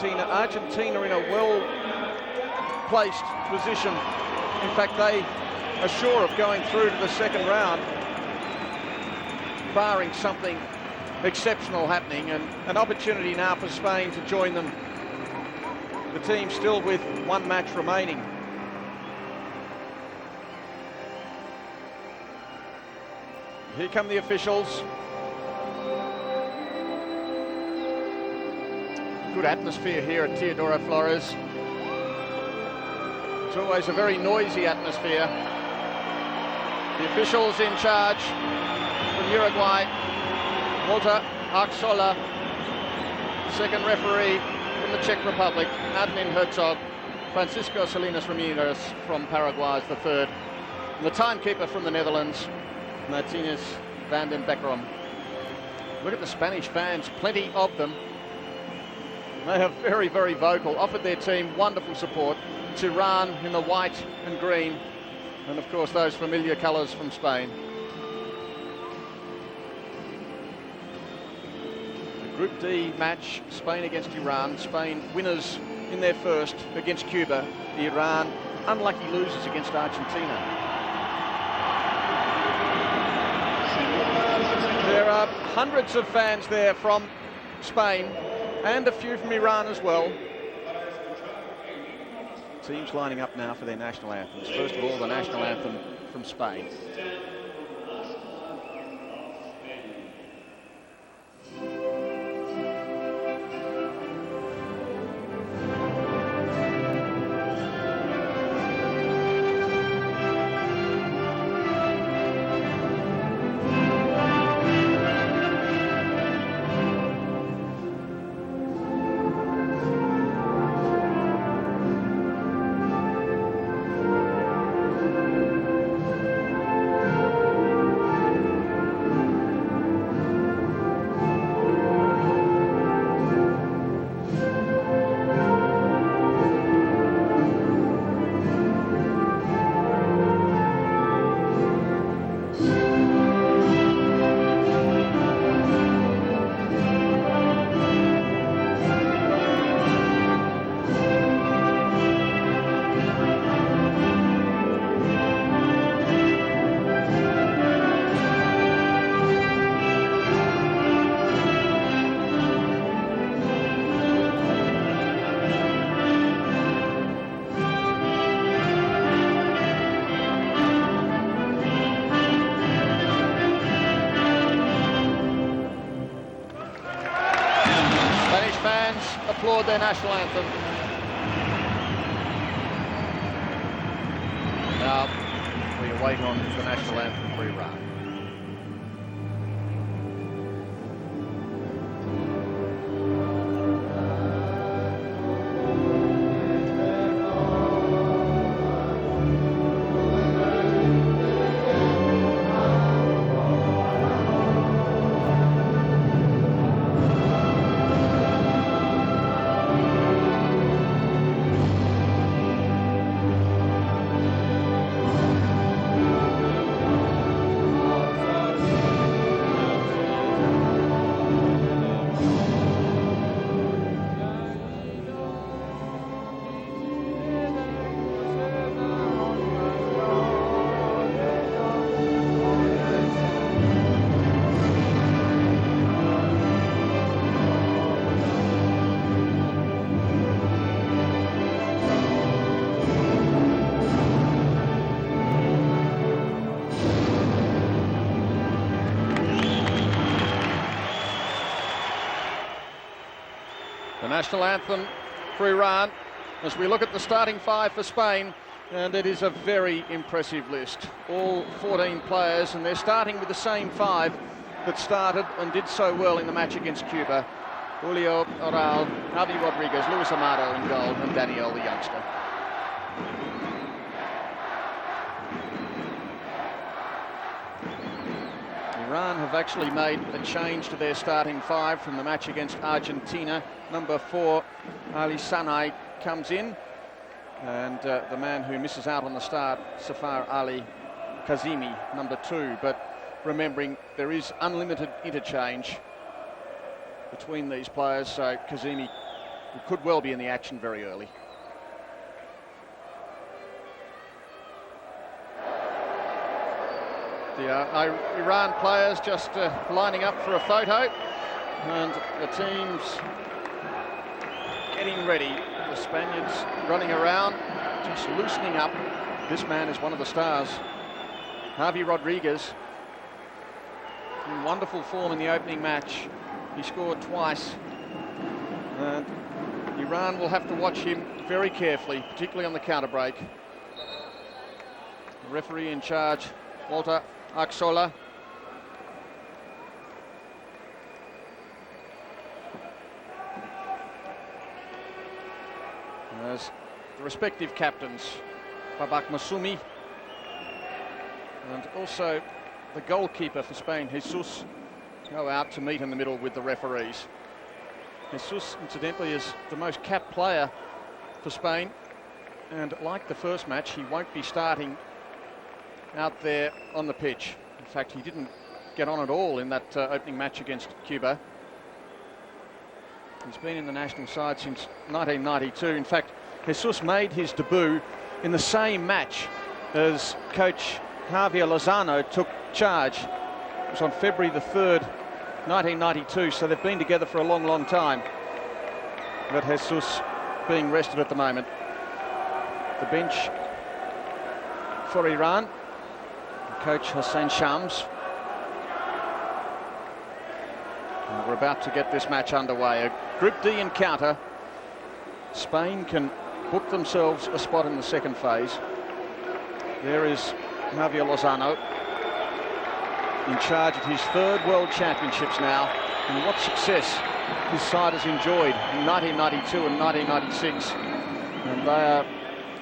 Argentina. Argentina in a well-placed position. In fact, they are sure of going through to the second round, barring something exceptional happening, and an opportunity now for Spain to join them. The team still with one match remaining. Here come the officials. Good atmosphere here at Teodoro, Flores. It's always a very noisy atmosphere. The officials in charge from Uruguay, Walter Arxola. Second referee from the Czech Republic, Admin Herzog. Francisco Salinas Ramirez from Paraguay is the third. And the timekeeper from the Netherlands, Martinez van den Beckerom. Look at the Spanish fans, plenty of them. They are very, very vocal, offered their team wonderful support. Iran in the white and green, and of course those familiar colours from Spain. The Group D match, Spain against Iran. Spain winners in their first against Cuba. Iran unlucky losers against Argentina. There are hundreds of fans there from Spain and a few from Iran as well. Teams lining up now for their national anthems. First of all, the national anthem from Spain. Applaud their national anthem. Now we await on the national anthem for Iran. National anthem for Iran as we look at the starting five for Spain, and it is a very impressive list. All 14 players, and they're starting with the same five that started and did so well in the match against Cuba. Julio, Oral, Javi Rodriguez, Luis Amado in goal, and Daniel the youngster. Iran have actually made a change to their starting five from the match against Argentina. Number 4, Ali SANEI, comes in, and the man who misses out on the start, Safar Ali KAZEMI, number 2. But remembering there is unlimited interchange between these players, so KAZEMI who could well be in the action very early. The Iran players just lining up for a photo, and the teams getting ready. The Spaniards running around, just loosening up. This man is one of the stars, Javi Rodriguez, in wonderful form in the opening match. He scored twice, and Iran will have to watch him very carefully, particularly on the counter break. The referee in charge, Walter Aksola. As the respective captains, Babak Masumi, and also the goalkeeper for Spain, Jesus, go out to meet in the middle with the referees. Jesus, incidentally, is the most capped player for Spain, and like the first match, he won't be starting out there on the pitch. In fact, he didn't get on at all in that opening match against Cuba. He's been in the national side since 1992. In fact, Jesus made his debut in the same match as coach Javier Lozano took charge. It was on February the 3rd, 1992, so they've been together for a long, long time. But Jesus being rested at the moment. The bench for Iran, coach Hossein Shams. And we're about to get this match underway. A Group D encounter. Spain can book themselves a spot in the second phase. There is Javier Lozano, in charge of his third World Championships now, and what success his side has enjoyed in 1992 and 1996. And they are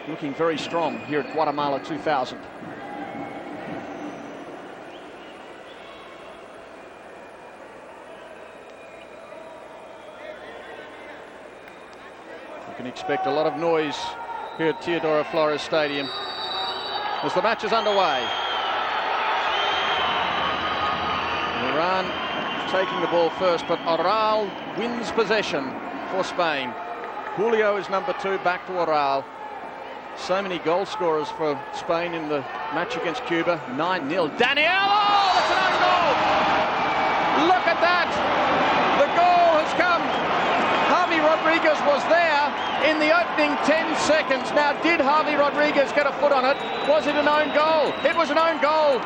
looking very strong here at Guatemala 2000. You can expect a lot of noise here at Teodoro Flores Stadium as the match is underway. Iran taking the ball first, but OROL wins possession for Spain. Julio is number 2, back to OROL. So many goal scorers for Spain in the match against Cuba. 9-0. Daniel! Oh, that's an own goal! Look at that! The goal has come. Javi Rodriguez was there in the opening 10 seconds. Now, did Javi Rodriguez get a foot on it? Was it an own goal? It was an own goal.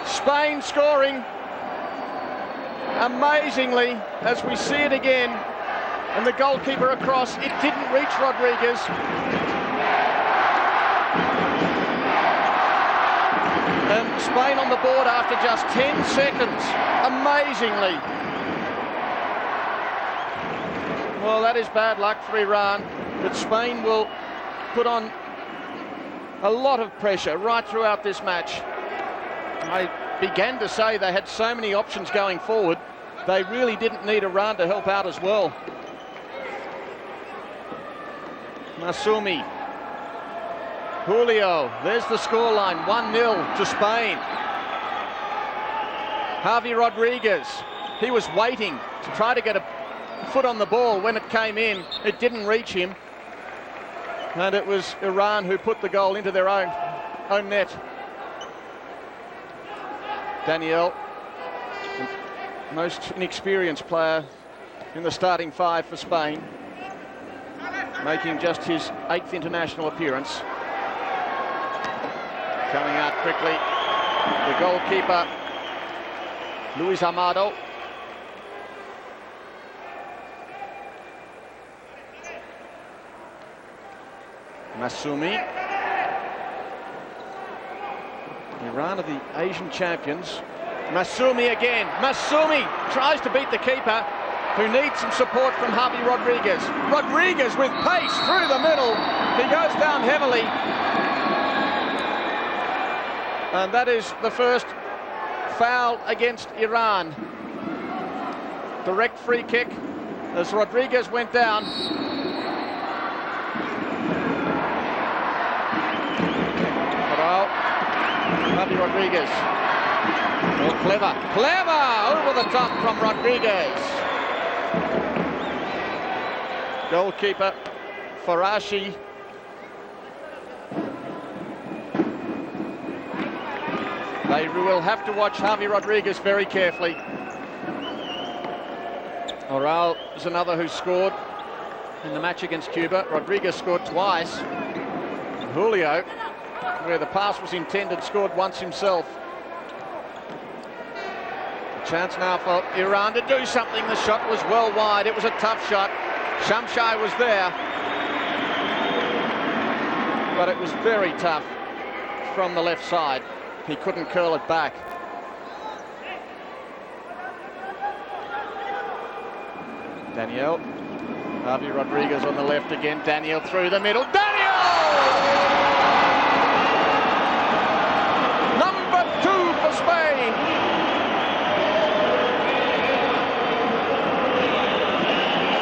Spain scoring amazingly as we see it again. And the goalkeeper across, it didn't reach Rodriguez. And Spain on the board after just 10 seconds, amazingly. Well, that is bad luck for Iran, but Spain will put on a lot of pressure right throughout this match. I began to say they had so many options going forward, they really didn't need Iran to help out as well. MASOUMI, Julio, there's the scoreline, 1-0 to Spain. Javi Rodriguez, he was waiting to try to get a foot on the ball when it came in. It didn't reach him, and it was Iran who put the goal into their own net. Daniel, most inexperienced player in the starting 5 for Spain, making just his 8th international appearance. Coming out quickly, the goalkeeper, Luis Amado. MASOUMI. Iran are the Asian champions. MASOUMI again. MASOUMI tries to beat the keeper, who needs some support from Javi Rodriguez. Rodriguez with pace through the middle. He goes down heavily. And that is the first foul against Iran. Direct free kick as Rodriguez went down. Javi Rodriguez. Oh, clever over the top from Rodriguez. Goalkeeper FARASHI. They will have to watch Javi Rodriguez very carefully. OROL is another who scored in the match against Cuba. Rodriguez scored twice. Julio, where the pass was intended, scored once himself. A chance now for Iran to do something. The shot was well wide. It was a tough shot. SHAMSAEE was there, but it was very tough from the left side. He couldn't curl it back. Daniel. Javi Rodriguez on the left again. Daniel through the middle. Daniel! Number 2 for Spain.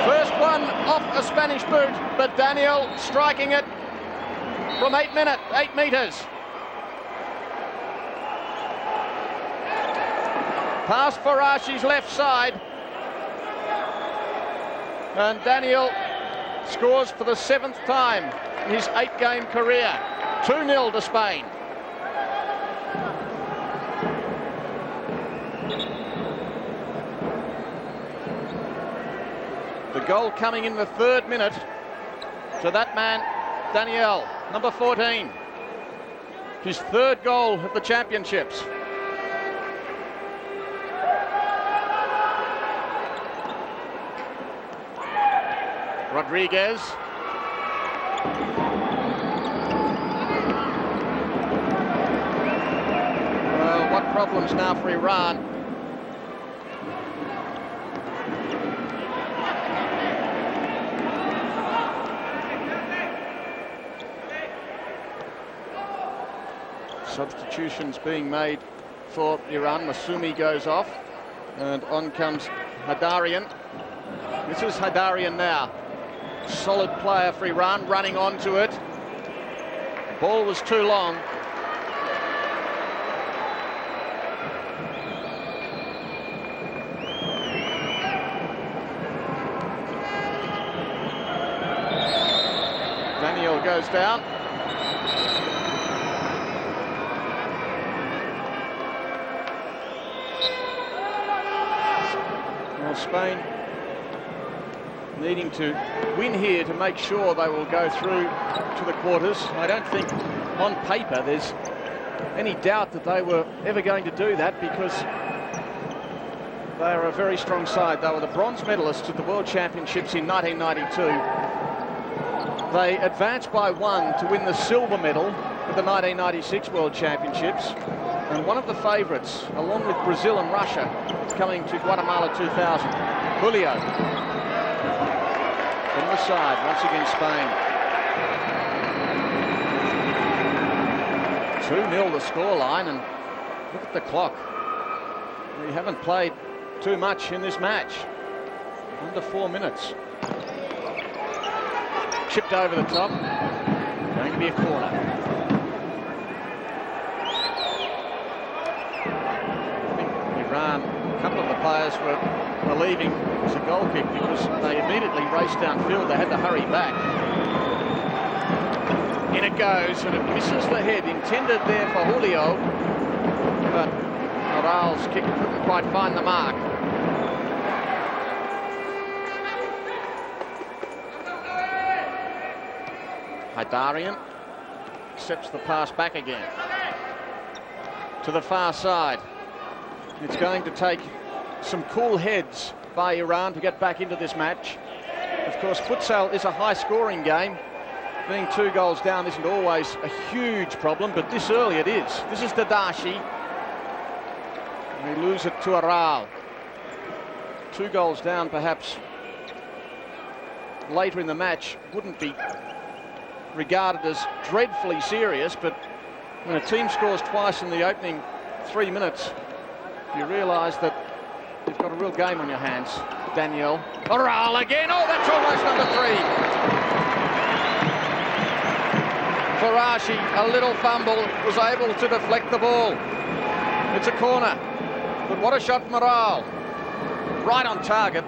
First one off a Spanish boot, but Daniel striking it from 8 meters. Past FARASHI's left side. And Daniel scores for the 7th time in his 8-game career. 2-0 to Spain. The goal coming in the 3rd minute to that man, Daniel, number 14. His 3rd goal of the championships. Rodriguez. Well, what problems now for Iran? Substitutions being made for Iran. MASOUMI goes off, and on comes HEIDARIAN. This is HEIDARIAN now. Solid player for Iran, running onto it. Ball was too long. Daniel goes down. Well, Spain needing to win here to make sure they will go through to the quarters. I don't think on paper there's any doubt that they were ever going to do that, because they are a very strong side. They were the bronze medalists at the World Championships in 1992. They advanced by 1 to win the silver medal at the 1996 World Championships, and one of the favourites, along with Brazil and Russia, coming to Guatemala 2000. Julio. From the side, once again Spain. 2-0 the scoreline, and look at the clock. We haven't played too much in this match. Under 4 minutes. Chipped over the top. Going to be a corner. I think Iran, a couple of the players were leaving as a goal kick because they immediately raced downfield. They had to hurry back. In it goes, and it misses the head. Intended there for Julio, but OROL's kick couldn't quite find the mark. HEIDARIAN accepts the pass back again to the far side. It's going to take some cool heads by Iran to get back into this match. Of course, futsal is a high-scoring game. Being 2 goals down isn't always a huge problem, but this early it is. This is DADASHI. We lose it to OROL. 2 goals down, perhaps later in the match wouldn't be regarded as dreadfully serious, but when a team scores twice in the opening 3 minutes, you realise that you've got a real game on your hands. Daniel. OROL again. Oh, that's almost number 3. FARASHI, a little fumble, was able to deflect the ball. It's a corner. But what a shot from OROL. Right on target.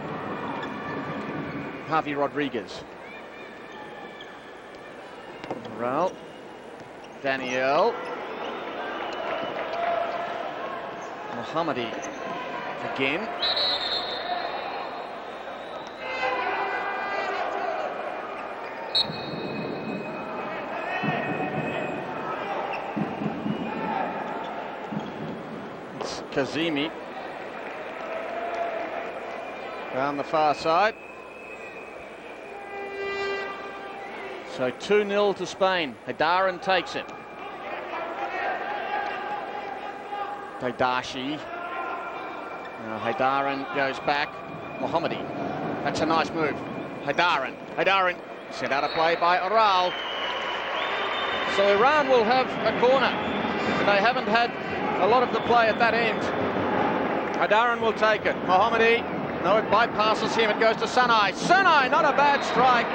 Javi Rodriguez. Oral. Daniel. Mohammadi again. It's KAZEMI down the far side. So 2-0 to Spain. HEIDARIAN takes it. DADASHI. Now HEIDARIAN goes back. Mohammadi. That's a nice move. HEIDARIAN sent out of play by Oral. So Iran will have a corner. They haven't had a lot of the play at that end. HEIDARIAN will take it. Mohammadi. No, it bypasses him. It goes to SANEI. SANEI, not a bad strike.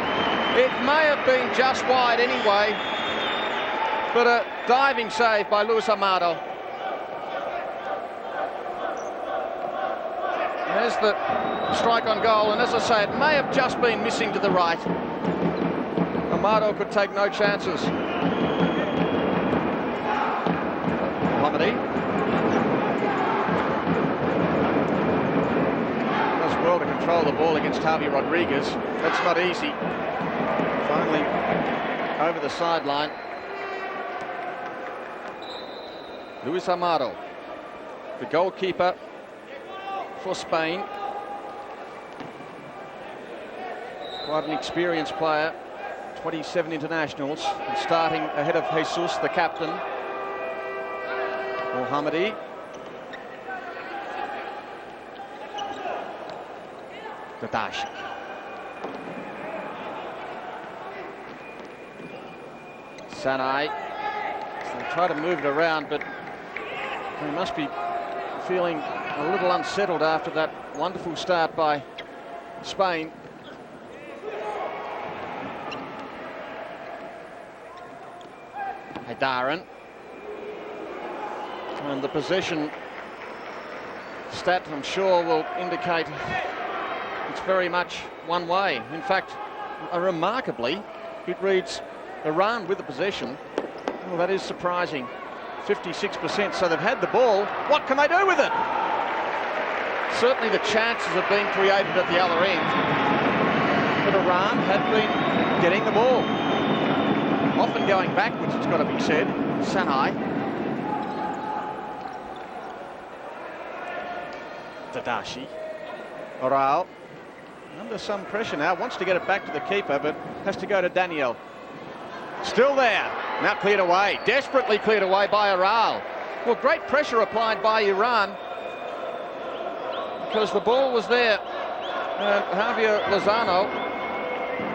It may have been just wide anyway, but a diving save by Luis Amado. There's the strike on goal, and as I say, it may have just been missing to the right. Amado could take no chances. Mohammadi. Does well to control the ball against Javi Rodriguez. That's not easy. Finally over the sideline. Luis Amado, the goalkeeper for Spain. Quite an experienced player, 27 internationals, and starting ahead of Jesus, the captain. Mohammadi. DADASHI. SANEI. So they try to move it around, but they must be feeling a little unsettled after that wonderful start by Spain. HEIDARIAN. And the possession stat, I'm sure, will indicate it's very much one way. In fact, remarkably, it reads Iran with the possession. Well, that is surprising. 56%, so they've had the ball. What can they do with it? Certainly the chances have been created at the other end, but Iran had been getting the ball. Often going backwards, it's got to be said. SANEI. DADASHI. Oral. Under some pressure now. Wants to get it back to the keeper, but has to go to Daniel. Still there. Now cleared away. Desperately cleared away by Oral. Well, great pressure applied by Iran, because the ball was there. And Javier Lozano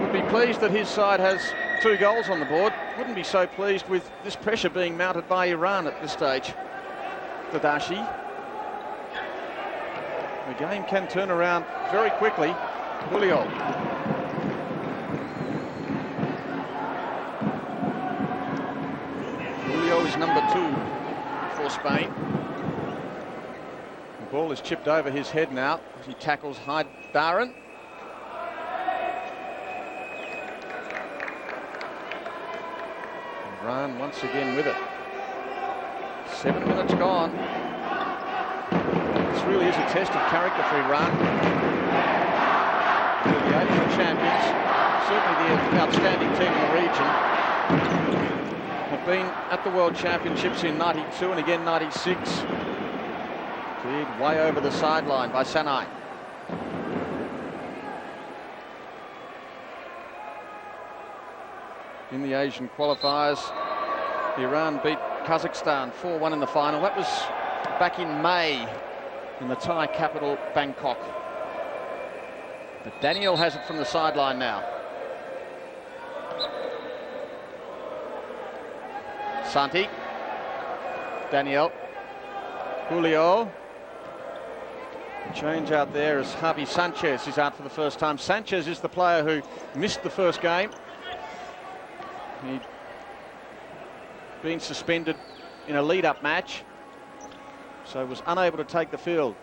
would be pleased that his side has 2 goals on the board. Wouldn't be so pleased with this pressure being mounted by Iran at this stage. DADASHI. The game can turn around very quickly. Julio. Julio is number 2 for Spain. The ball is chipped over his head now as he tackles HEIDARIAN. Iran once again with it. 7 minutes gone. This really is a test of character for Iran. They're the Asian champions, certainly the outstanding team in the region. Have been at the World Championships in '92 and again '96. Cleared way over the sideline by SANEI. In the Asian qualifiers, Iran beat Kazakhstan 4-1 in the final. That was back in May in the Thai capital, Bangkok. But Daniel has it from the sideline now. Santi. Daniel. Julio. The change out there as Javi Sanchez is out for the first time. Sanchez is the player who missed the first game. He'd been suspended in a lead-up match, so was unable to take the field.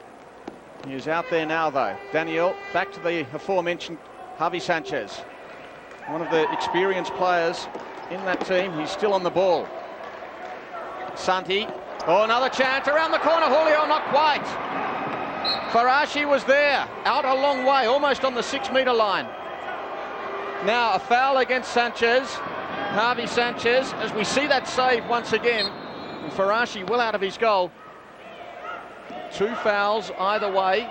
He is out there now, though. Daniel back to the aforementioned Javi Sanchez, one of the experienced players in that team. He's still on the ball. Santi. Oh, another chance around the corner. Julio, not quite. FARASHI was there, out a long way, almost on the 6-meter line. Now a foul against Sanchez, Javi Sanchez, as we see that save once again. And FARASHI well out of his goal. 2 fouls either way.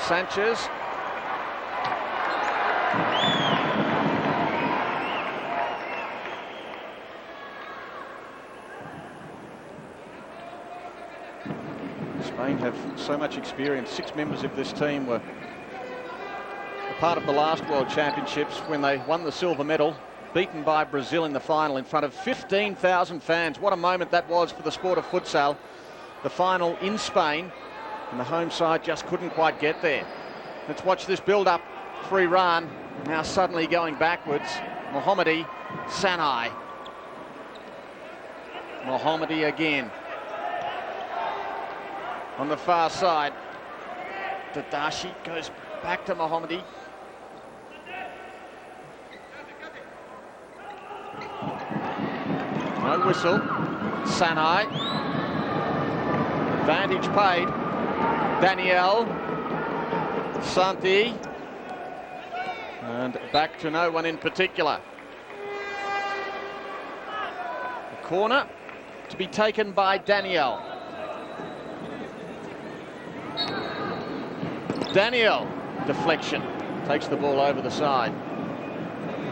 Sanchez. Spain have so much experience. 6 members of this team were a part of the last World Championships when they won the silver medal, beaten by Brazil in the final in front of 15,000 fans. What a moment that was for the sport of futsal. The final in Spain, and the home side just couldn't quite get there. Let's watch this build-up for Iran. Now suddenly going backwards. MOHAMMADI, SANEI. MOHAMMADI again. On the far side, DADASHI goes back to MOHAMMADI. No whistle. SANEI. Advantage paid. Daniel. Santi. And back to no one in particular. The corner to be taken by Daniel. Daniel, deflection, takes the ball over the side.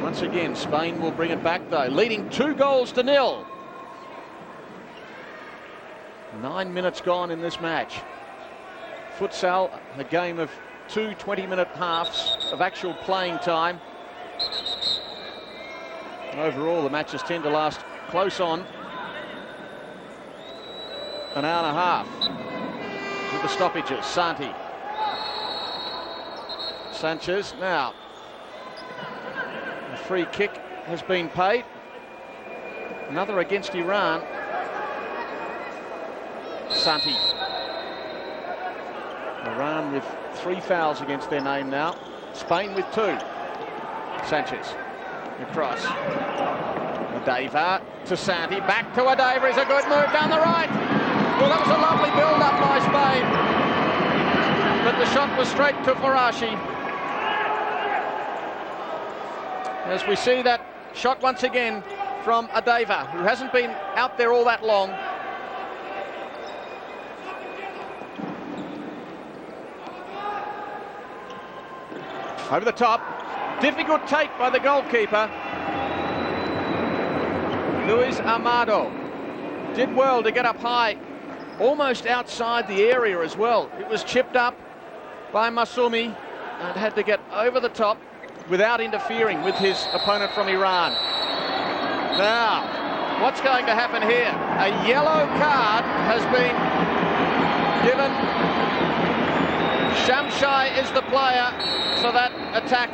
Once again, Spain will bring it back though, leading 2-0. 9 minutes gone in this match. Futsal, a game of 2 20-minute halves of actual playing time. And overall, the matches tend to last close on an hour and a half with the stoppages. Santi. Sanchez now. A free kick has been paid. Another against Iran. Santi. Iran with 3 fouls against their name now. Spain with 2. Sanchez across. ADEVA to Santi. Back to ADEVA is a good move down the right. Well, that was a lovely build-up by Spain. But the shot was straight to FARASHI. As we see that shot once again from ADEVA, who hasn't been out there all that long. Over the top. Difficult take by the goalkeeper. Luis Amado did well to get up high, almost outside the area as well. It was chipped up by MASOUMI and had to get over the top without interfering with his opponent from Iran. Now, what's going to happen here? A yellow card has been given. SHAMSAEE is the player for that attack.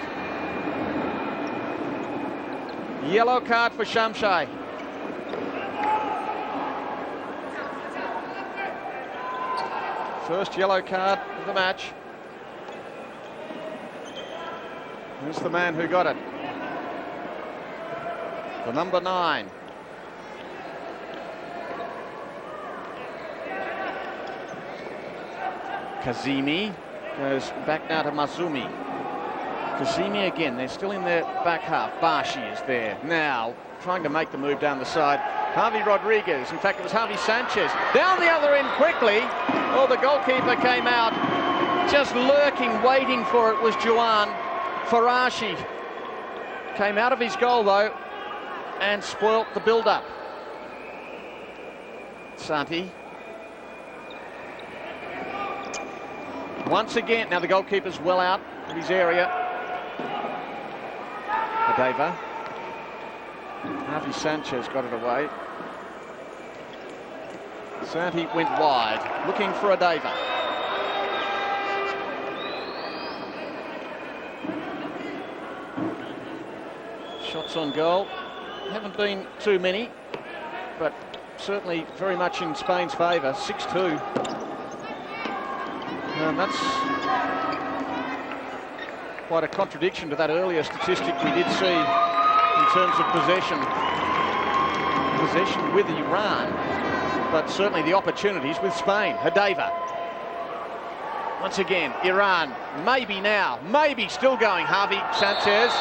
Yellow card for SHAMSAEE. First yellow card of the match. Here's the man who got it. The number 9. KAZEMI goes back now to MASOUMI. KAZEMI again, they're still in their back half. BASHI is there now, trying to make the move down the side. Javi Rodriguez, in fact it was Javi Sanchez. Down the other end quickly. Oh, the goalkeeper came out, just lurking, waiting for it was JOAN. FARASHI came out of his goal though and spoilt the build-up. Santi. Once again, now the goalkeeper's well out of his area. ADEVA. Javi Sanchez got it away. Santi went wide, looking for ADEVA. Shots on goal haven't been too many, but certainly very much in Spain's favour. 6-2. And that's quite a contradiction to that earlier statistic we did see in terms of possession with Iran, but certainly the opportunities with Spain. ADEVA. Once again, Iran, maybe now, maybe still going. JAVI, SANCHEZ,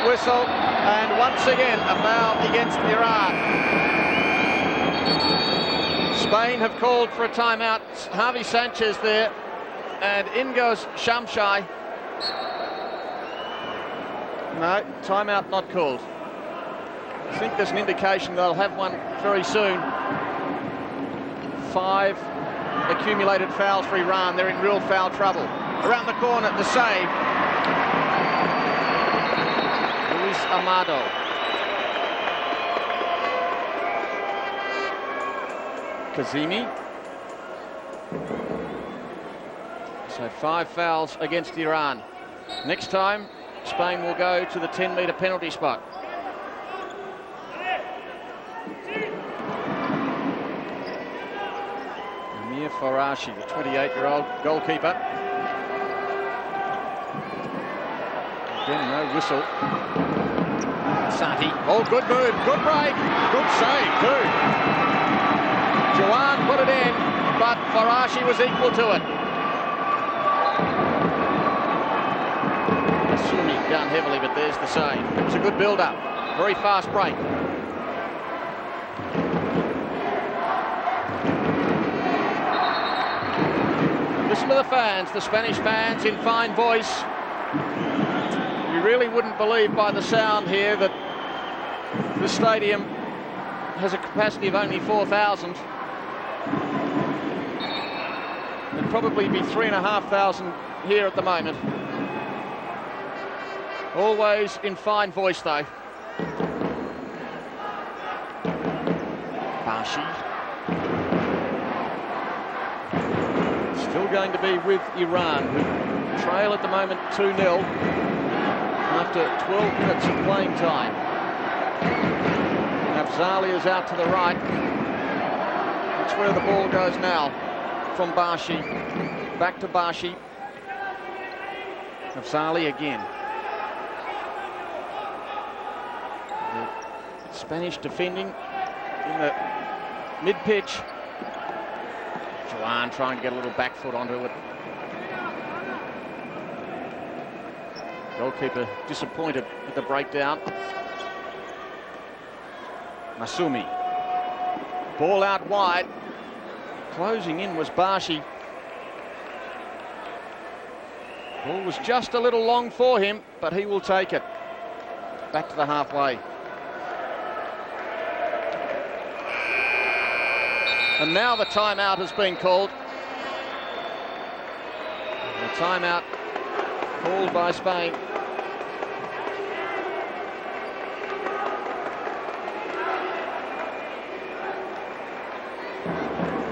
whistle, and once again a foul against Iran. Spain have called for a timeout. JAVI, SANCHEZ there, and in goes SHAMSAEE. No, timeout not called. I think there's an indication they'll have one very soon. 5 accumulated fouls for Iran. They're in real foul trouble. Around the corner, the save. AMADO. KAZEMI. So 5 fouls against Iran. Next time, Spain will go to the 10-metre penalty spot. Amir FARASHI, the 28-year-old goalkeeper. Again, no whistle. Santi. Oh, good move, good break, good save too. JOAN put it in, but FARASHI was equal to it. Masoumi down heavily, but there's the save. It was a good build-up, very fast break. Listen to the fans, the Spanish fans in fine voice. You really wouldn't believe by the sound here that the stadium has a capacity of only 4,000. There'd probably be 3,500 here at the moment. Always in fine voice though. BASHI. Still going to be with Iran, who trail at the moment 2-0 after 12 minutes of playing time. AFZALI is out to the right. That's where the ball goes now from BASHI. Back to BASHI. AFZALI again. The Spanish defending in the mid-pitch. JOAN trying to get a little back foot onto it. Goalkeeper disappointed with the breakdown. MASOUMI. Ball out wide. Closing in was BASHI. Ball was just a little long for him, but he will take it. Back to the halfway. And now the timeout has been called. The timeout called by Spain.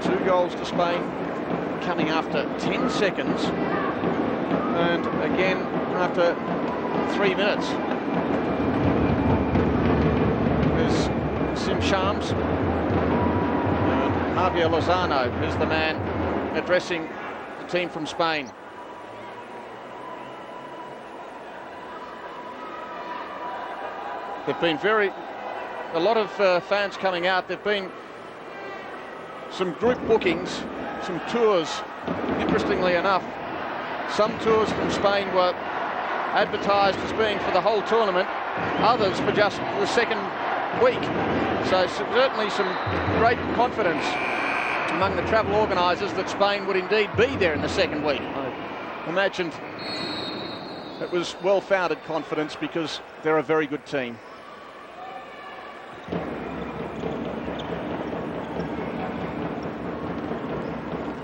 Two goals to Spain, coming after 10 seconds, and again after 3 minutes. There's Shams. Javier Lozano is the man addressing the team from Spain. There've been a lot of fans coming out. There've been some group bookings, some tours. Interestingly enough, some tours from Spain were advertised as being for the whole tournament, others for just the second week. So certainly some great confidence among the travel organisers that Spain would indeed be there in the second week. I imagined it was well-founded confidence because they're a very good team.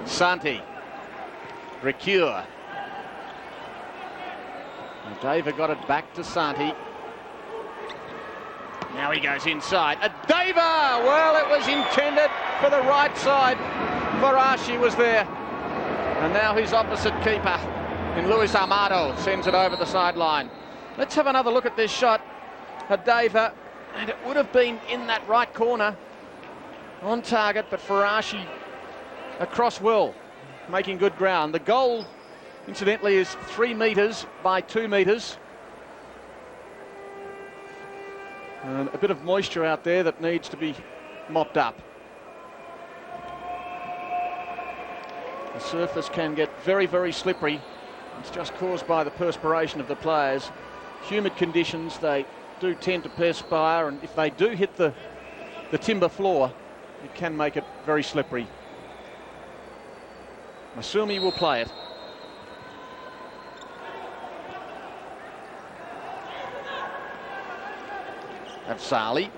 Santi, Recure. ADEVA got it back to Santi. Now he goes inside. ADEVA! Well, it was intended for the right side. FARASHI was there. And now his opposite keeper in Amado sends it over the sideline. Let's have another look at this shot. ADEVA, and it would have been in that right corner on target, but FARASHI across will. making good ground. The goal, incidentally, is 3 meters by 2 meters. And a bit of moisture out there that needs to be mopped up. The surface can get very, very slippery. It's just caused by the perspiration of the players. Humid conditions, they do tend to perspire, and if they do hit the timber floor, it can make it very slippery. MASOUMI will play it. AFZALI.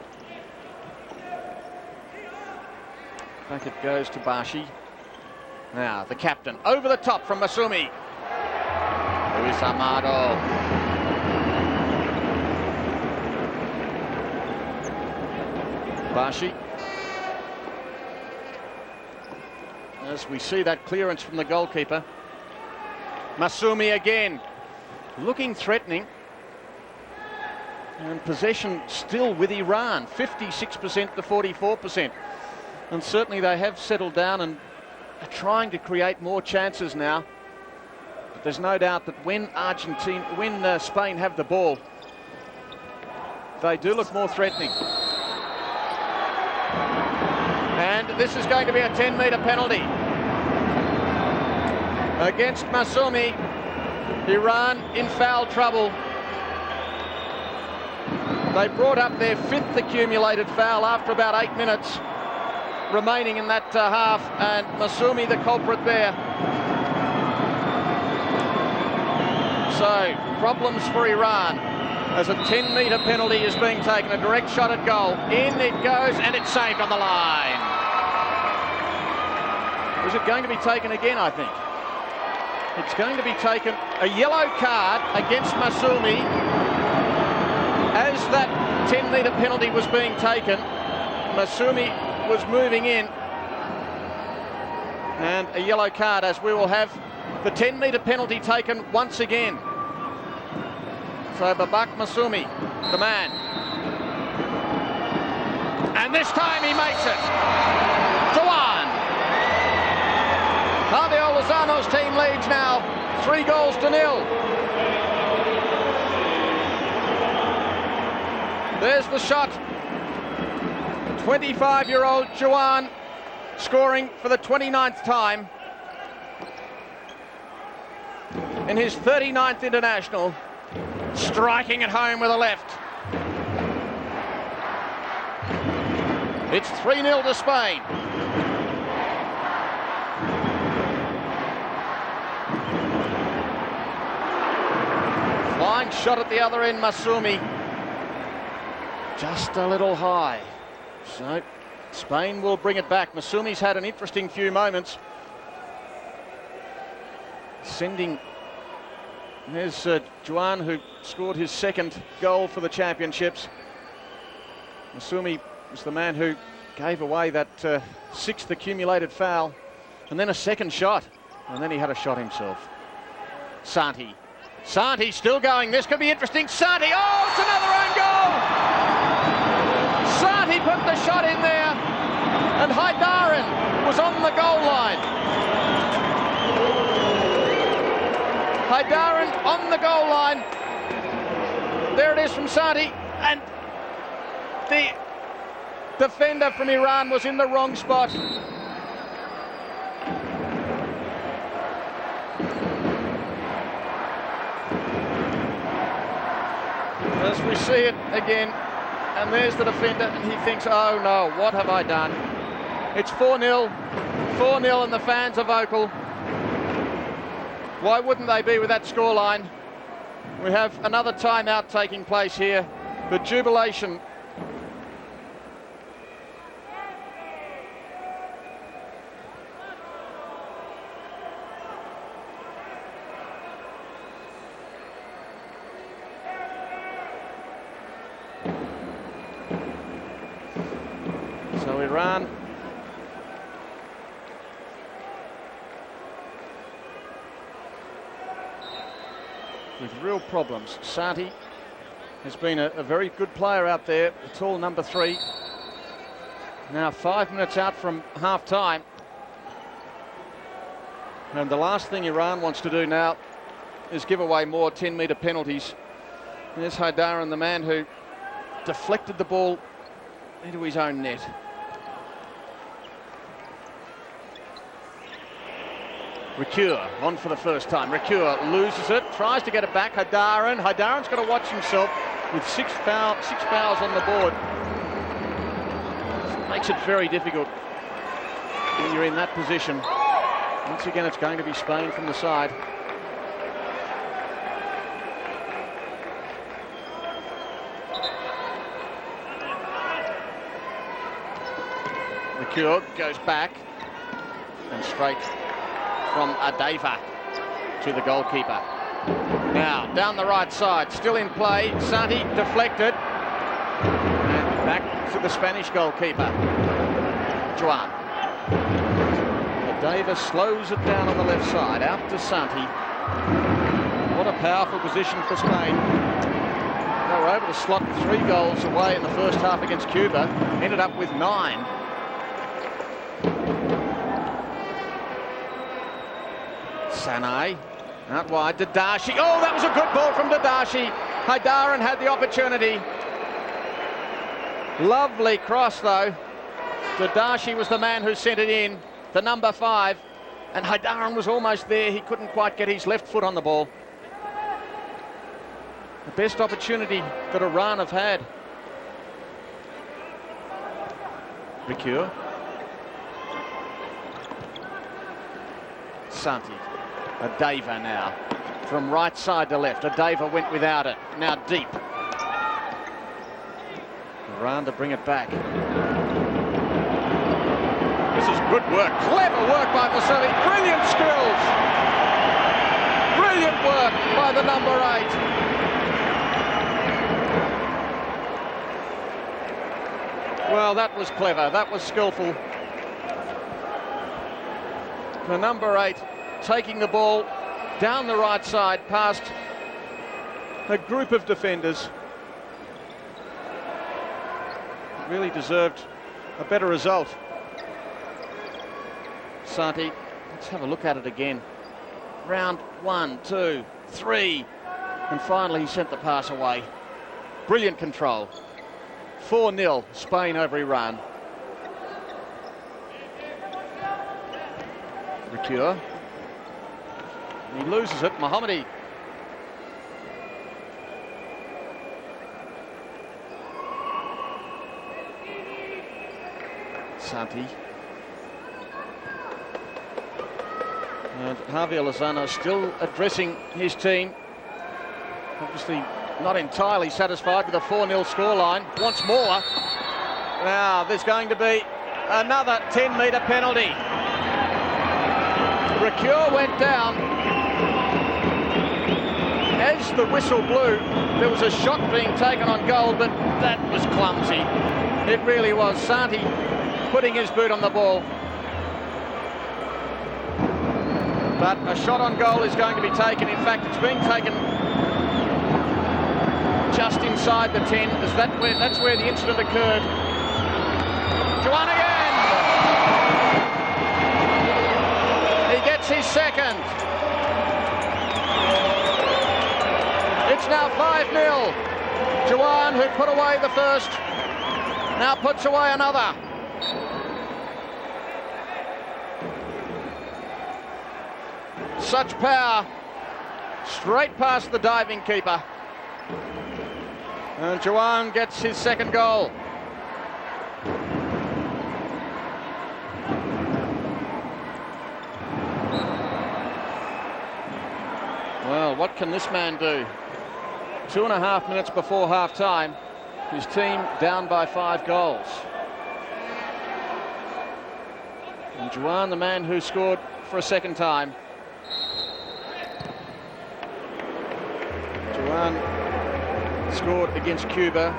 Back it goes to BASHI. Now the captain over the top from MASOUMI. Luis AMADO. BASHI. As we see that clearance from the goalkeeper. MASOUMI again, looking threatening. And possession still with Iran, 56% to 44%. And certainly they have settled down and are trying to create more chances now. But there's no doubt that when Spain have the ball, they do look more threatening. And this is going to be a 10-meter penalty against MASOUMI. Iran in foul trouble. They brought up their 5th accumulated foul after about 8 minutes remaining in that half, and MASOUMI the culprit there. So, problems for Iran as a 10-meter penalty is being taken, a direct shot at goal. In it goes, and it's saved on the line. Is it going to be taken again, I think? It's going to be taken, a yellow card against MASOUMI. As that 10-meter penalty was being taken, MASOUMI was moving in. And a yellow card, as we will have the 10-meter penalty taken once again. So Babak MASOUMI, the man. And this time he makes it. JOAN. Javier Lozano's team leads now, 3-0. There's the shot. 25-year-old JOAN scoring for the 29th time in his 39th international, striking it home with a left. It's 3-0 to Spain. Flying shot at the other end, MASOUMI. Just a little high. So Spain will bring it back. MASOUMI's had an interesting few moments. There's JOAN, who scored his 2nd goal for the championships. MASOUMI was the man who gave away that 6th accumulated foul, and then a 2nd shot, and then he had a shot himself. SANTI. SANTI still going. This could be interesting. SANTI. Oh, it's another own goal! SANTI put the shot in there, and HEIDARIAN was on the goal line. HEIDARIAN on the goal line. There it is from SANTI, and the defender from Iran was in the wrong spot. As we see it again, and there's the defender, and he thinks, oh no, what have I done? It's 4-0, 4-0, and the fans are vocal. Why wouldn't they be with that scoreline? We have another timeout taking place here, but jubilation. So Iran with real problems. SANTI has been a very good player out there, the tall number 3. Now 5 minutes out from half time. And the last thing Iran wants to do now is give away more 10-metre penalties. There's HEIDARIAN, the man who deflected the ball into his own net. Recure on for the first time. Recure loses it, tries to get it back. HEIDARIAN's got to watch himself with six fouls on the board. Makes it very difficult when you're in that position. Once again, it's going to be Spain from the side. Recure goes back and straight from ADEVA to the goalkeeper. Now, down the right side, still in play. Santi deflected. And back to the Spanish goalkeeper, JOAN. ADEVA slows it down on the left side, out to Santi. What a powerful position for Spain. They were able to slot 3 goals away in the first half against Cuba. Ended up with 9. SANEI, out wide, DADASHI. Oh, that was a good ball from DADASHI. HEIDARIAN had the opportunity. Lovely cross, though. DADASHI was the man who sent it in, the number 5. And HEIDARIAN was almost there. He couldn't quite get his left foot on the ball. The best opportunity that Iran have had. Recure. Santi. ADEVA now, from right side to left. ADEVA went without it, now deep. Iran to bring it back. This is good work, clever work by MASOUMI, brilliant skills. Brilliant work by the number 8. Well, that was clever, that was skillful. The number 8 taking the ball down the right side past a group of defenders. Really deserved a better result. Santi, let's have a look at it again. Round 1, 2, 3, and finally he sent the pass away. Brilliant control. 4-0, Spain over Iran. Recure. He loses it, Mohammadi. Santi. And Javier Lozano still addressing his team. Obviously not entirely satisfied with a 4-0 scoreline. Wants more. Now there's going to be another 10-metre penalty. Recure went down. As the whistle blew, there was a shot being taken on goal, but that was clumsy. It really was. Santi putting his boot on the ball. But a shot on goal is going to be taken. In fact, it's being taken just inside the 10. That's where the incident occurred. JOAN again! He gets his second. It's now 5-0. JOAN, who put away the first, now puts away another. Such power, straight past the diving keeper. And JOAN gets his second goal. Well, what can this man do? 2.5 minutes before half-time, his team down by 5 goals. And JOAN, the man who scored for a second time. JOAN scored against Cuba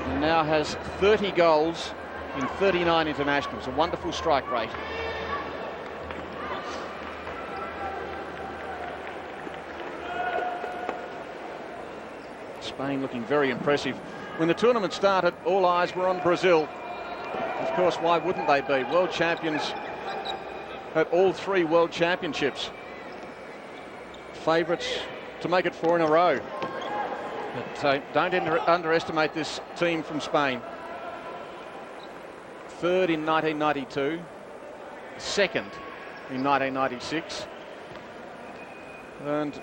and now has 30 goals in 39 internationals. A wonderful strike rate. Spain looking very impressive. When the tournament started, all eyes were on Brazil. Of course, why wouldn't they be? World champions at all 3 World Championships. Favourites to make it 4 in a row. But don't underestimate this team from Spain. 3rd in 1992, 2nd in 1996, and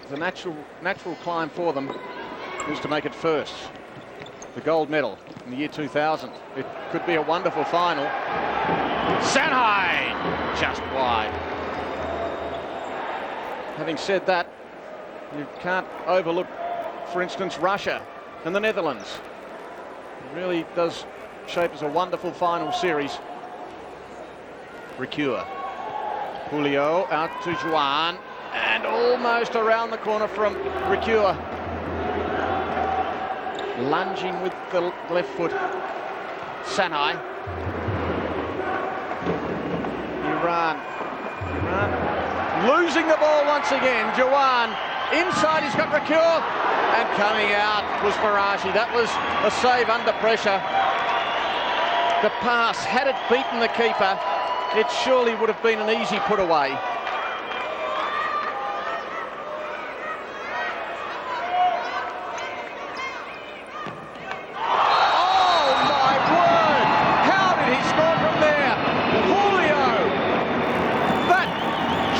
the natural climb for them is to make it 1st. The gold medal in the year 2000. It could be a wonderful final. SANEI just wide. Having said that, you can't overlook, for instance, Russia and the Netherlands. It really does shape as a wonderful final series. Recure. Julio out to JOAN and almost around the corner from Recure. Lunging with the left foot. SANEI. Iran losing the ball once again. JOAN inside, he's got Recure, and coming out was FARASHI. That was a save under pressure. The pass, had it beaten the keeper, it surely would have been an easy put away. Oh my word! How did he score from there? Julio! That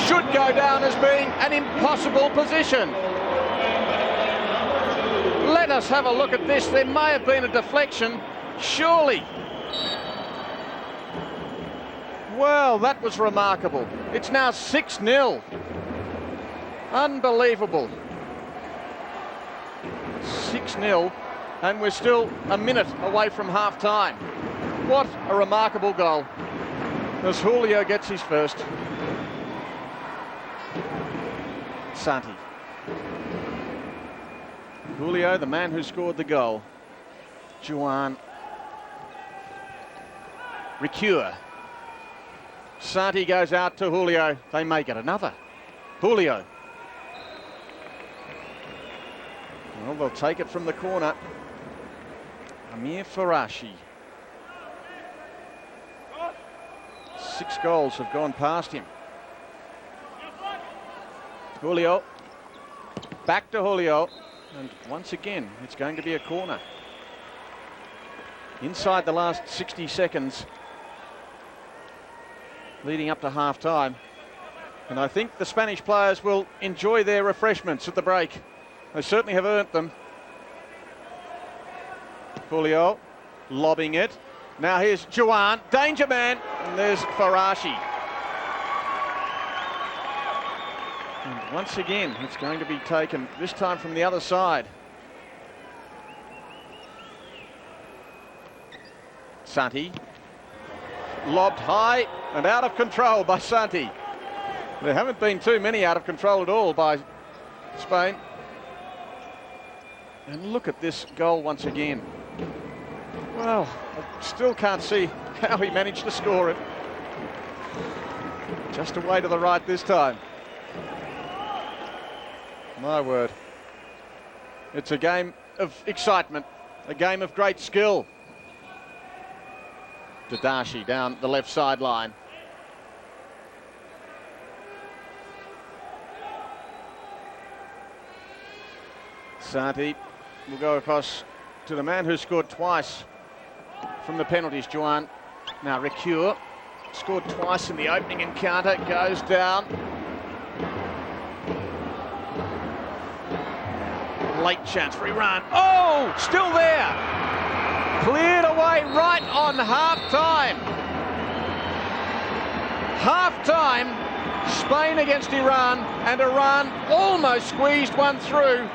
should go down as being an impossible position. Let us have a look at this. There may have been a deflection, surely. Well, that was remarkable. It's now 6-0. Unbelievable. 6-0, and we're still a minute away from half-time. What a remarkable goal. As Julio gets his first. Santi. Julio, the man who scored the goal. JOAN. Recure. Santi goes out to Julio. They make it another. Julio. Well, they'll take it from the corner. Amir FARASHI. 6 goals have gone past him. Julio. Back to Julio. And once again, it's going to be a corner. Inside the last 60 seconds. Leading up to half-time. And I think the Spanish players will enjoy their refreshments at the break. They certainly have earned them. Julio lobbing it. Now here's JOAN, danger man, and there's FARASHI. And once again, it's going to be taken, this time from the other side. Santi. Lobbed high and out of control by Santi. There haven't been too many out of control at all by Spain. And look at this goal once again. Well, I still can't see how he managed to score it. Just away to the right this time. My word. It's a game of excitement, a game of great skill. DADASHI down the left sideline. Santi will go across to the man who scored twice from the penalties, JOAN. Now Recure, scored twice in the opening encounter, goes down. Late chance for Iran. Oh, still there. Cleared away right on half-time. Half-time, Spain against Iran, and Iran almost squeezed one through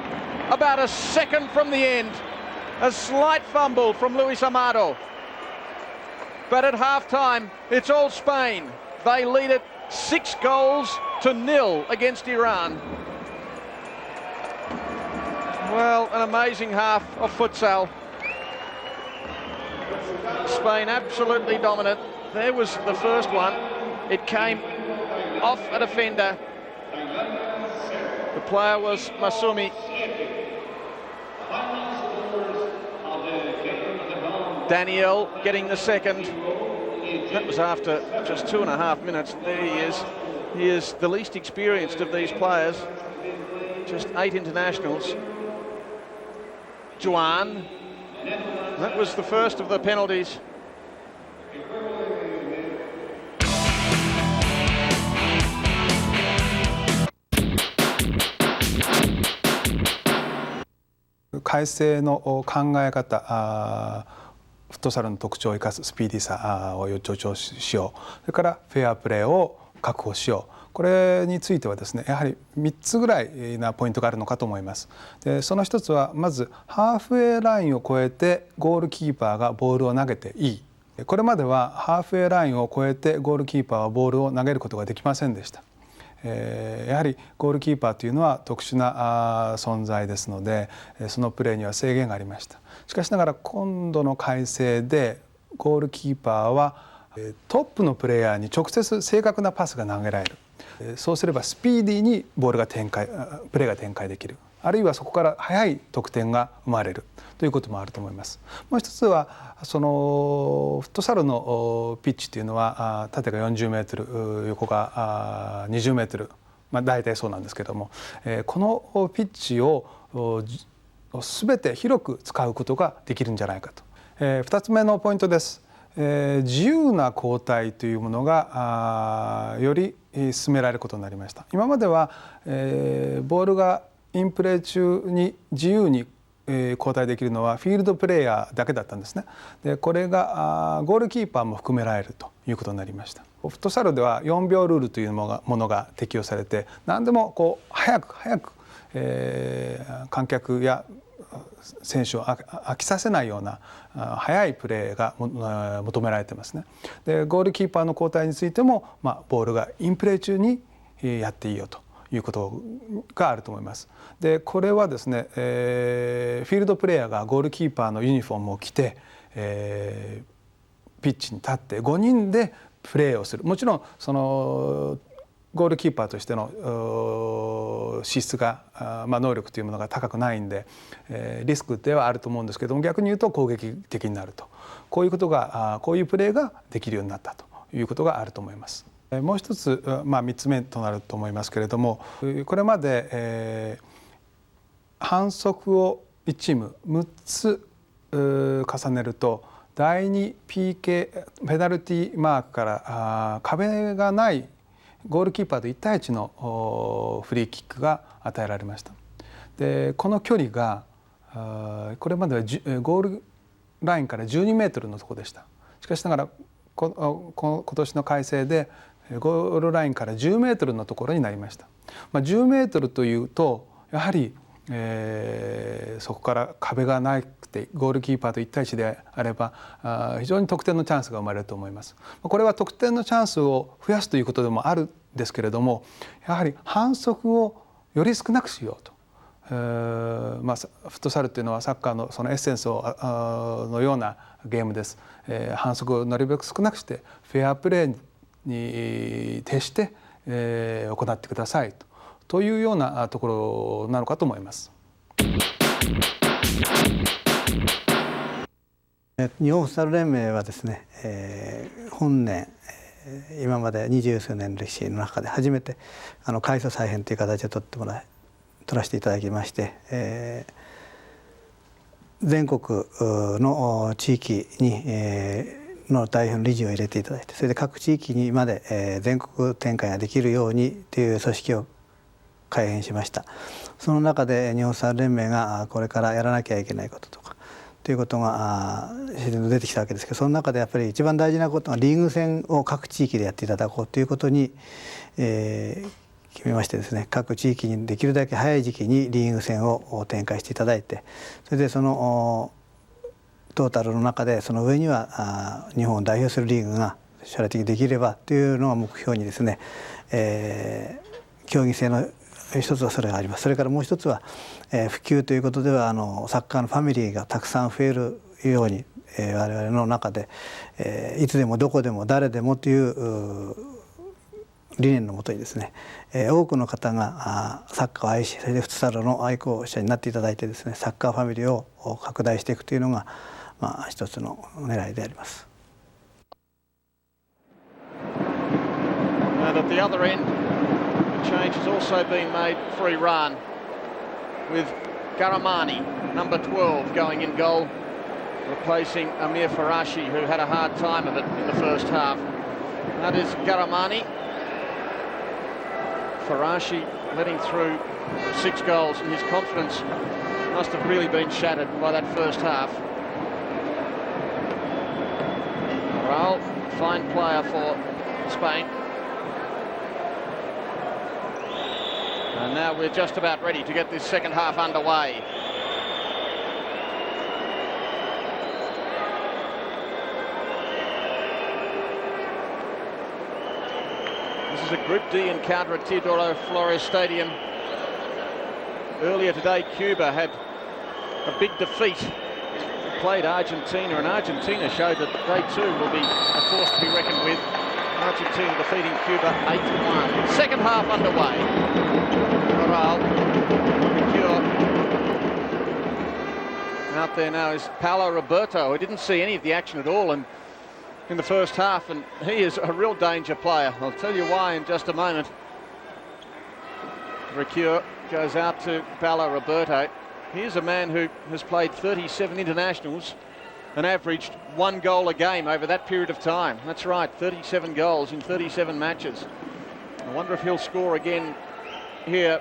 about a second from the end. A slight fumble from Luis Amado. But at half-time, it's all Spain. They lead it 6-0 against Iran. Well, an amazing half of futsal. Spain absolutely dominant. There was the first one. It came off a defender. The player was MASOUMI. Daniel getting the second. That was after just 2.5 minutes. There he is. He is the least experienced of these players. Just 8 internationals. JOAN. That was the first of the penalties. 改正の考え方、フットサルの特徴を生かすスピーディーさを助長しよう、それからフェアプレーを確保しよう、これについてはですね、やはり3つぐらいなポイントがあるのかと思います。でその一つは、まずハーフウェイラインを越えてゴールキーパーがボールを投げていい。これまではハーフウェイラインを越えてゴールキーパーはボールを投げることができませんでした。やはりゴールキーパーというのは特殊な存在ですので、そのプレーには制限がありました。しかしながら今度の改正でゴールキーパーはトップのプレイヤーに直接正確なパスが投げられる。そうすればスピーディーにプレーが展開できる。あるいはそこから早い得点が生まれるということもあると思います。もう一つはそのフットサルのピッチというのは縦が40メートル、横が20メートル、大体そうなんですけども、このピッチを全て広く使うことができるんじゃないかと。2つ目のポイントです。自由な交代というものがより進められることになりました。今まではボールがインプレー中に自由に交代できるのはフィールドプレーヤーだけだったんですね。でこれがゴールキーパーも含められるということになりました。フットサルでは4秒ルールというものが適用されて、何でも早く観客や選手を飽きさせないような速いプレーが求められてますね。でゴールキーパーの交代についても、ボールがインプレー中にやっていいよということがあると思います。でこれはですね、フィールドプレーヤーがゴールキーパーのユニフォームを着て、ピッチに立って5人でプレーをする。もちろんそのゴールキーパーとしての資質が、能力というものが高くないんで、リスクではあると思うんですけども、逆に言うと攻撃的になると、こういうプレーができるようになったということがあると思います。もう一つ、3つ目となると思いますけれども、これまで、反則を1チーム6つ重ねると第2 PK ペナルティーマークから壁がないゴールキーパーと1対1のフリーキックが与えられました。でこの距離がこれまではゴールラインから12メートルのところでした。しかしながら今年の改正でゴールラインから10メートルのところになりました。10メートルというとやはり、そこから壁がなくてゴールキーパーと1対1であれば非常に得点のチャンスが生まれると思います。これは得点のチャンスを増やすということでもあるんですけれども、やはり反則をより少なくしようと。フットサルというのはサッカーのそのエッセンスのようなゲームです。反則をなるべく少なくしてフェアプレーに徹して、行ってくださいというようなところなのかと思います。日本フットサル連盟はですね、本年今まで20数年の歴史の中で初めて改組再編という形を取らせていただきまして、全国の地域に、の代表の理事を入れていただいて、それで各地域にまで、全国展開ができるようにという組織を改編しました。その中で日本フットサル連盟がこれからやらなきゃいけないこととかということが自然と出てきたわけですけど、その中でやっぱり一番大事なことはリーグ戦を各地域でやっていただこうということに、決めましてですね、各地域にできるだけ早い時期にリーグ戦を展開していただいて、それでそのトータルの中でその上には日本を代表するリーグが将来的にできればというのが目標にですね、競技性の一つはそれがあります。それからもう一つは、普及ということではサッカーのファミリーがたくさん増えるように、我々の中で、いつでもどこでも誰でもという理念のもとにですね、多くの方がサッカーを愛し、それでフットサルの愛好者になっていただいてですね、サッカーファミリーを拡大していくというのが、一つの狙いであります。And at the other end, a change has also been made for Iran, with GHAHREMANI, number 12, going in goal, replacing Amir FARASHI, who had a hard time of it in the first half. That is GHAHREMANI. FARASHI letting through 6 goals, and his confidence must have really been shattered by that first half. OROL, fine player for Spain. And now we're just about ready to get this second half underway. This is a Group D encounter at Teodoro Flores Stadium. Earlier today, Cuba had a big defeat. They played Argentina, and Argentina showed that they too will be a force to be reckoned with. Argentina defeating Cuba 8-1. Second half underway. OROL, out there now is Paulo Roberto, who didn't see any of the action at all in the first half, and he is a real danger player. I'll tell you why in just a moment. Recure goes out to Paulo Roberto. Here's a man who has played 37 internationals and averaged 1 goal a game over that period of time. That's right, 37 goals in 37 matches. I wonder if he'll score again here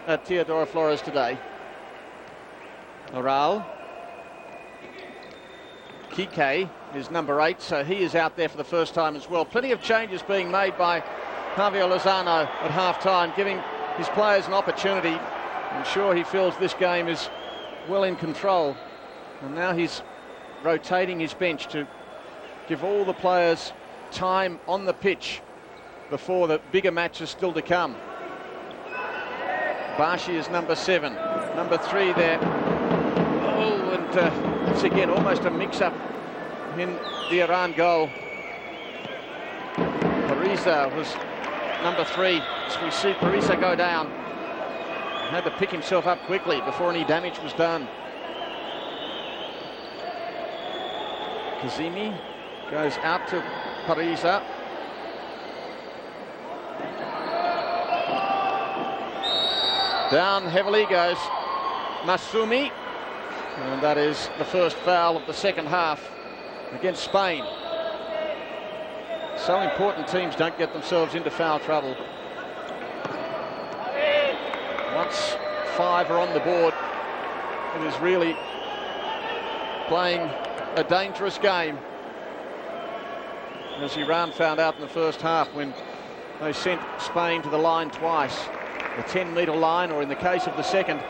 at Teodoro Flores today. OROL. KIKE is number 8, so he is out there for the first time as well. Plenty of changes being made by Javier Lozano at half-time, giving his players an opportunity. I'm sure he feels this game is well in control. And now he's rotating his bench to give all the players time on the pitch before the bigger matches still to come. BASHI is number 7. Number 3 there. Oh, and once again, almost a mix-up in the Iran goal. PARIZAR was number 3. As we see PARIZAR go down, had to pick himself up quickly before any damage was done. KAZEMI goes out to PARIZAR. Down heavily goes MASOUMI, and that is the first foul of the second half against Spain. So important teams don't get themselves into foul trouble. Once 5 are on the board, it is really playing a dangerous game, as Iran found out in the first half when they sent Spain to the line twice. The 10-metre line, or in the case of the second,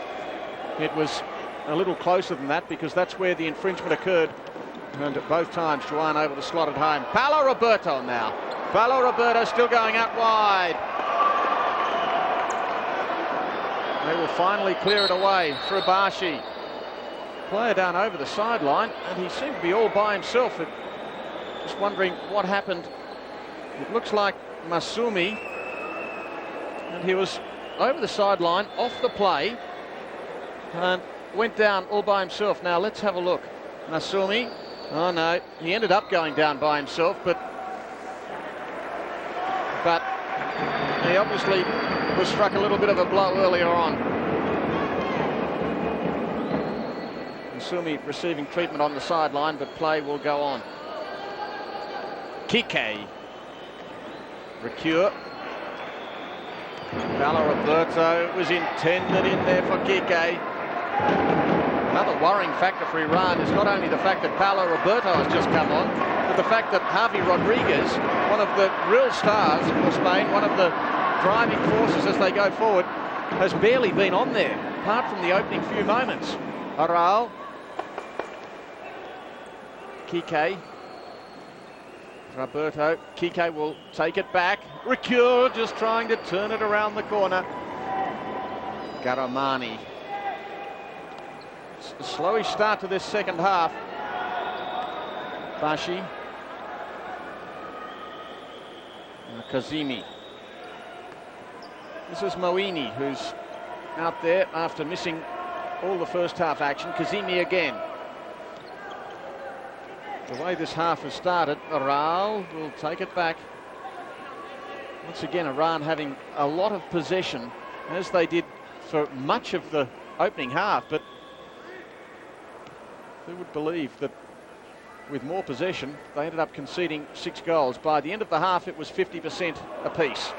it was a little closer than that, because that's where the infringement occurred. And at both times, JOAN able to slot it home. Paulo Roberto now. Paulo Roberto still going out wide. They will finally clear it away through BASHI. Player down over the sideline, and he seemed to be all by himself. Just wondering what happened. It looks like MASOUMI, and he was over the sideline, off the play, and went down all by himself. Now let's have a look. MASOUMI, oh no, he ended up going down by himself, but he obviously was struck a little bit of a blow earlier on. MASOUMI receiving treatment on the sideline, but play will go on. KIKE. Recure. Paulo Roberto was intended in there for KIKE. Another worrying factor for Iran is not only the fact that Paulo Roberto has just come on, but the fact that Javi Rodriguez, one of the real stars for Spain, one of the driving forces as they go forward, has barely been on there, apart from the opening few moments. OROL. KIKE. Roberto. KIKE will take it back. Recure just trying to turn it around the corner. GHAHREMANI. A slowish start to this second half. BASHI. KAZEMI. This is MOEEINI, who's out there after missing all the first half action. KAZEMI again. The way this half has started, OROL will take it back. Once again, Iran having a lot of possession, as they did for much of the opening half, but who would believe that with more possession, they ended up conceding 6 goals. By the end of the half, it was 50% apiece.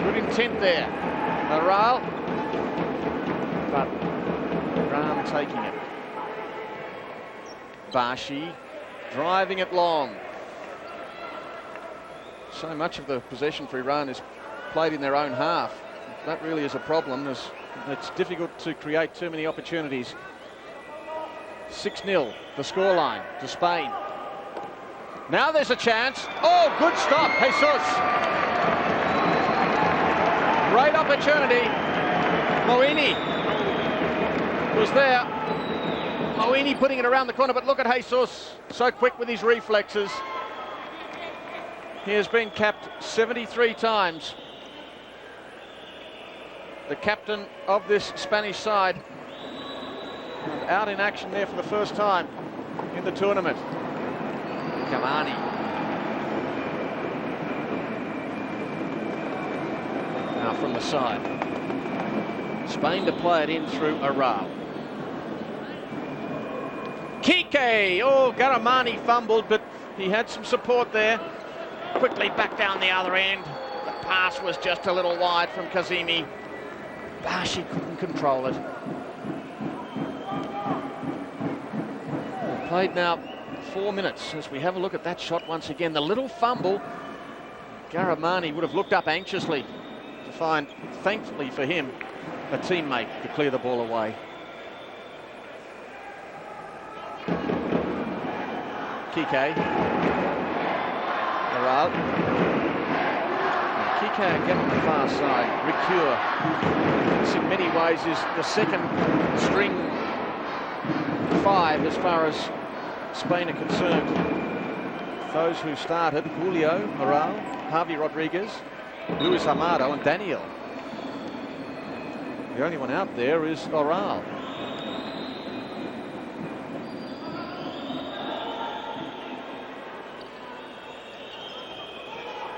Good intent there, Oral, but Iran taking it. Bashi driving it long. So much of the possession for Iran is played in their own half. That really is a problem, as it's difficult to create too many opportunities. 6-0, the scoreline to Spain. Now there's a chance. Oh, good stop, Jesus. Great opportunity. MOEEINI was there. MOEEINI putting it around the corner, but look at Jesus, so quick with his reflexes. He has been capped 73 times. The captain of this Spanish side, and out in action there for the first time in the tournament. Cavani. Now from the side. Spain to play it in through Oral. KIKE! Oh, GHAHREMANI fumbled, but he had some support there. Quickly back down the other end. The pass was just a little wide from KAZEMI. BASHI couldn't control it. We've played now 4 minutes as we have a look at that shot once again. The little fumble. GHAHREMANI would have looked up anxiously to find, thankfully for him, a teammate to clear the ball away. KIKE. Oral. KIKE again on the far side. Recure. This in many ways is the second string 5 as far as Spain are concerned. Those who started: Julio, Oral, Javi Rodriguez, Luis Amado and Daniel. The only one out there is Oral.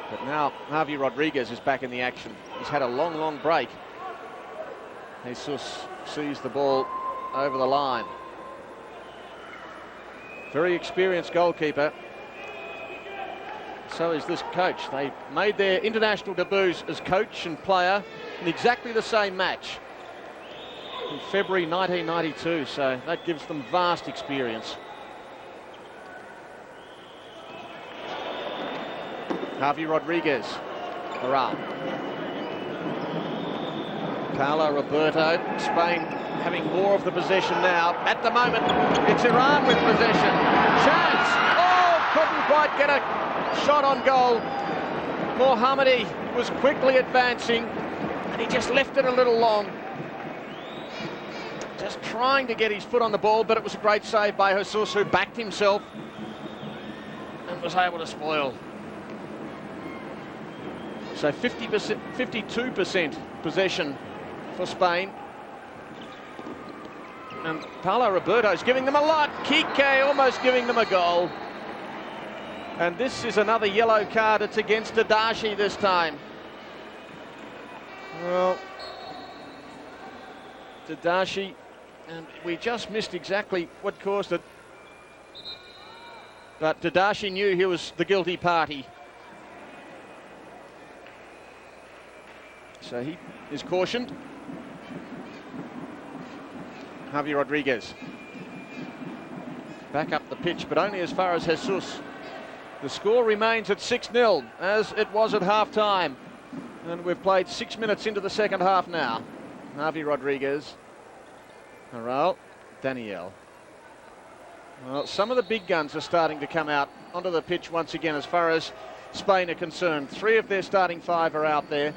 But now Javi Rodriguez is back in the action. He's had a long, long break. Jesus sees the ball over the line. Very experienced goalkeeper. So is this coach. They made their international debuts as coach and player in exactly the same match in February 1992, so that gives them vast experience. Javi Rodriguez, Oral. Paulo, Roberto. Spain having more of the possession now. At the moment, it's Iran with possession. Chance! Oh, couldn't quite get a shot on goal. Mohammadi was quickly advancing, and he just left it a little long. Just trying to get his foot on the ball, but it was a great save by Jesus, who backed himself and was able to spoil. So 50%, 52% possession for Spain. And Paulo Roberto's giving them a lot. KIKE almost giving them a goal. And this is another yellow card. It's against DADASHI this time. Well, DADASHI, and we just missed exactly what caused it. But DADASHI knew he was the guilty party. So he is cautioned. Javi Rodriguez. Back up the pitch, but only as far as Jesus. The score remains at 6-0, as it was at half-time. And we've played 6 minutes into the second half now. Javi Rodriguez. Oral. Daniel. Well, some of the big guns are starting to come out onto the pitch once again as far as Spain are concerned. 3 of their starting 5 are out there.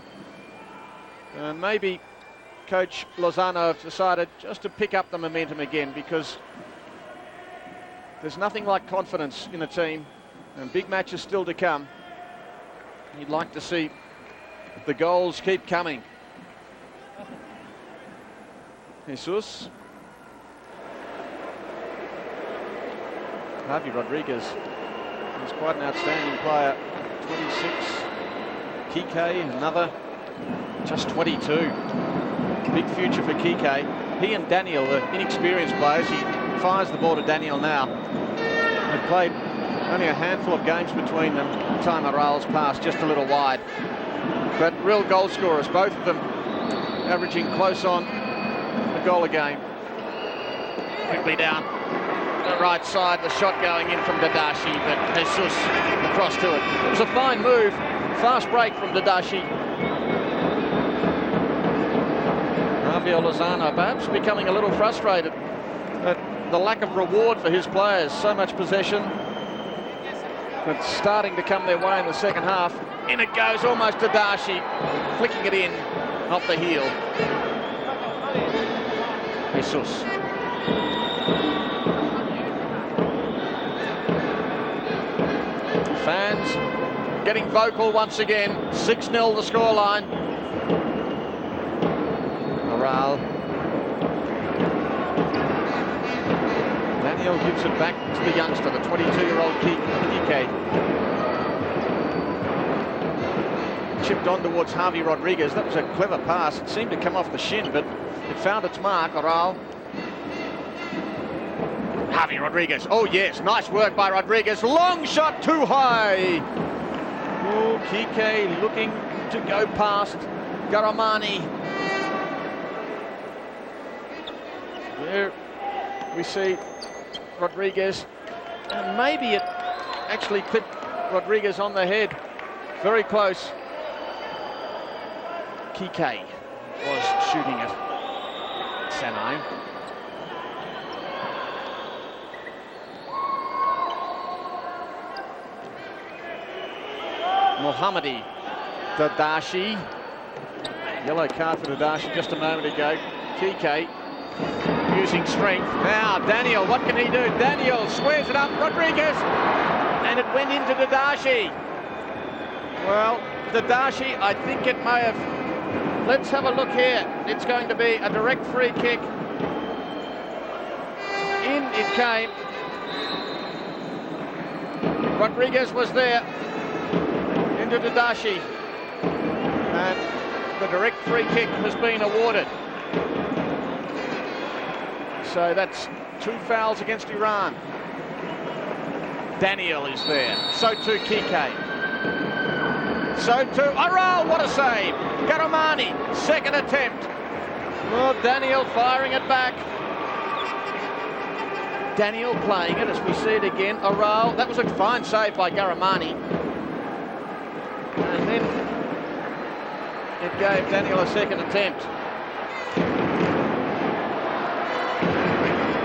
And maybe Coach Lozano have decided just to pick up the momentum again, because there's nothing like confidence in a team, and big matches still to come. You'd like to see the goals keep coming. Jesus. Javi Rodriguez is quite an outstanding player 26. KIKE, another just 22. Big future for KIKE. He and Daniel, the inexperienced players. He fires the ball to Daniel now. They've played only a handful of games between them. Time Orol's passed just a little wide. But real goal scorers, both of them averaging close on a goal a game. Quickly down the right side, the shot going in from DADASHI, but Jesus across to it. It was a fine move, fast break from DADASHI. Javier Lozano perhaps becoming a little frustrated at the lack of reward for his players. So much possession, but starting to come their way in the second half. In it goes, almost DADASHI, flicking it in off the heel. Jesus. Fans getting vocal once again. 6-0 the scoreline. Orol. Daniel gives it back to the youngster, the 22-year-old KIKE. Chipped on towards Javi Rodriguez. That was a clever pass. It seemed to come off the shin, but it found its mark. Orol. Javi Rodriguez. Oh yes, nice work by Rodriguez. Long shot too high. Oh, KIKE looking to go past GHAHREMANI. There we see Rodriguez, and maybe it actually clipped Rodriguez on the head. Very close. KIKE was shooting it. SANEI. MOHAMMADI. DADASHI. Yellow card for DADASHI just a moment ago. KIKE using strength. Now Daniel, what can he do? Daniel squares it up. Rodriguez. And it went into DADASHI. Well, DADASHI, I think it may have... Let's have a look here. It's going to be a direct free kick. In it came. Rodriguez was there. Into DADASHI. And the direct free kick has been awarded. So that's 2 fouls against Iran. Daniel is there. So too KIKE. So too Orol, what a save. GHAHREMANI, second attempt. Well, Daniel firing it back. Daniel playing it as we see it again. Orol, that was a fine save by GHAHREMANI. And then it gave Daniel a second attempt.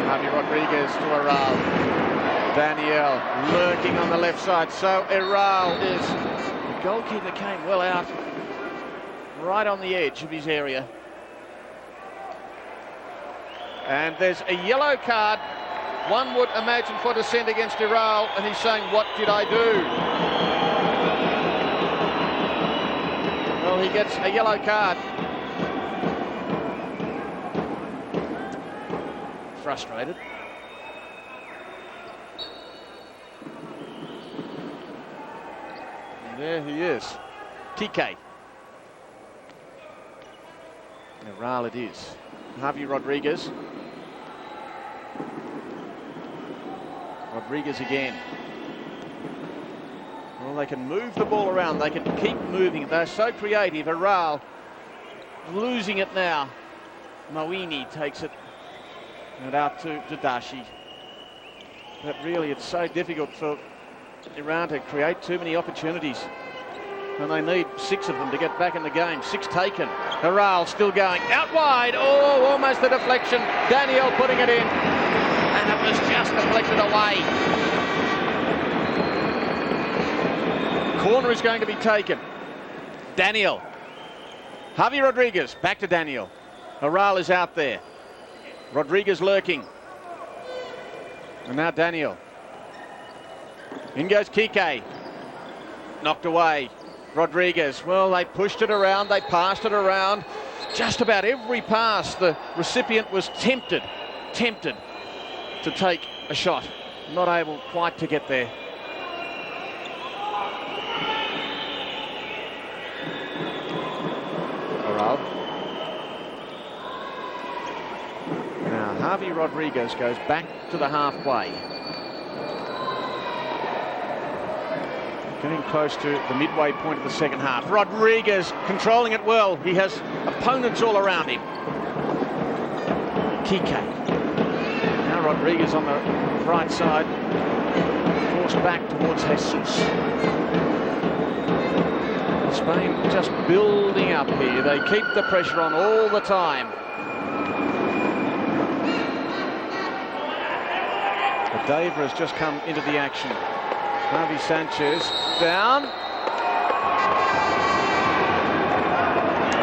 Javi Rodriguez to Orol. Daniel lurking on the left side. So Orol is... The goalkeeper came well out. Right on the edge of his area. And there's a yellow card. One would imagine for dissent against Orol, and he's saying, what did I do? Well, he gets a yellow card. Frustrated. And there he is. KIKE. Orol it is. Javi Rodriguez. Rodriguez again. Well, they can move the ball around. They can keep moving. They're so creative. Orol losing it now. MOEEINI takes it and out to DADASHI. But really, it's so difficult for Iran to create too many opportunities. And they need 6 of them to get back in the game. 6 taken. Orol still going. Out wide. Oh, almost a deflection. Daniel putting it in. And it was just deflected away. Corner is going to be taken. Daniel. Javi Rodriguez. Back to Daniel. Orol is out there. Rodriguez lurking. And now Daniel. In goes KIKE. Knocked away. Rodriguez, well, they pushed it around, they passed it around. Just about every pass, the recipient was tempted to take a shot. Not able quite to get there. Well, now Javi Rodriguez goes back to the halfway. Getting close to the midway point of the second half. Rodriguez controlling it well. He has opponents all around him. KIKE. Now Rodriguez on the right side. Forced back towards Jesus. Spain just building up here. They keep the pressure on all the time. ADEVA has just come into the action. Javi Sanchez down.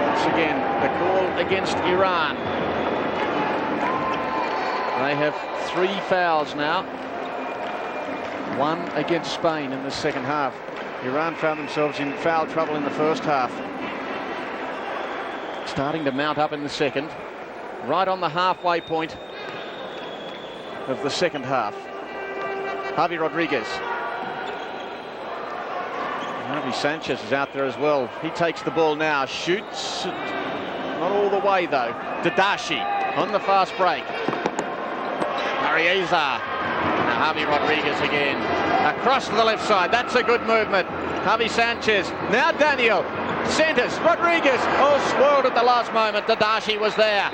Once again, the call against Iran. They have 3 fouls now. 1 against Spain in the second half. Iran found themselves in foul trouble in the first half. Starting to mount up in the second. Right on the halfway point of the second half. Javi Rodriguez. Javi Sanchez is out there as well. He takes the ball now, shoots. Not all the way though. DADASHI on the fast break. PARIAZAR. Now Javi Rodriguez again. Across to the left side. That's a good movement. Javi Sanchez. Now Daniel. Centers. Rodriguez. Oh, swirled at the last moment. DADASHI was there.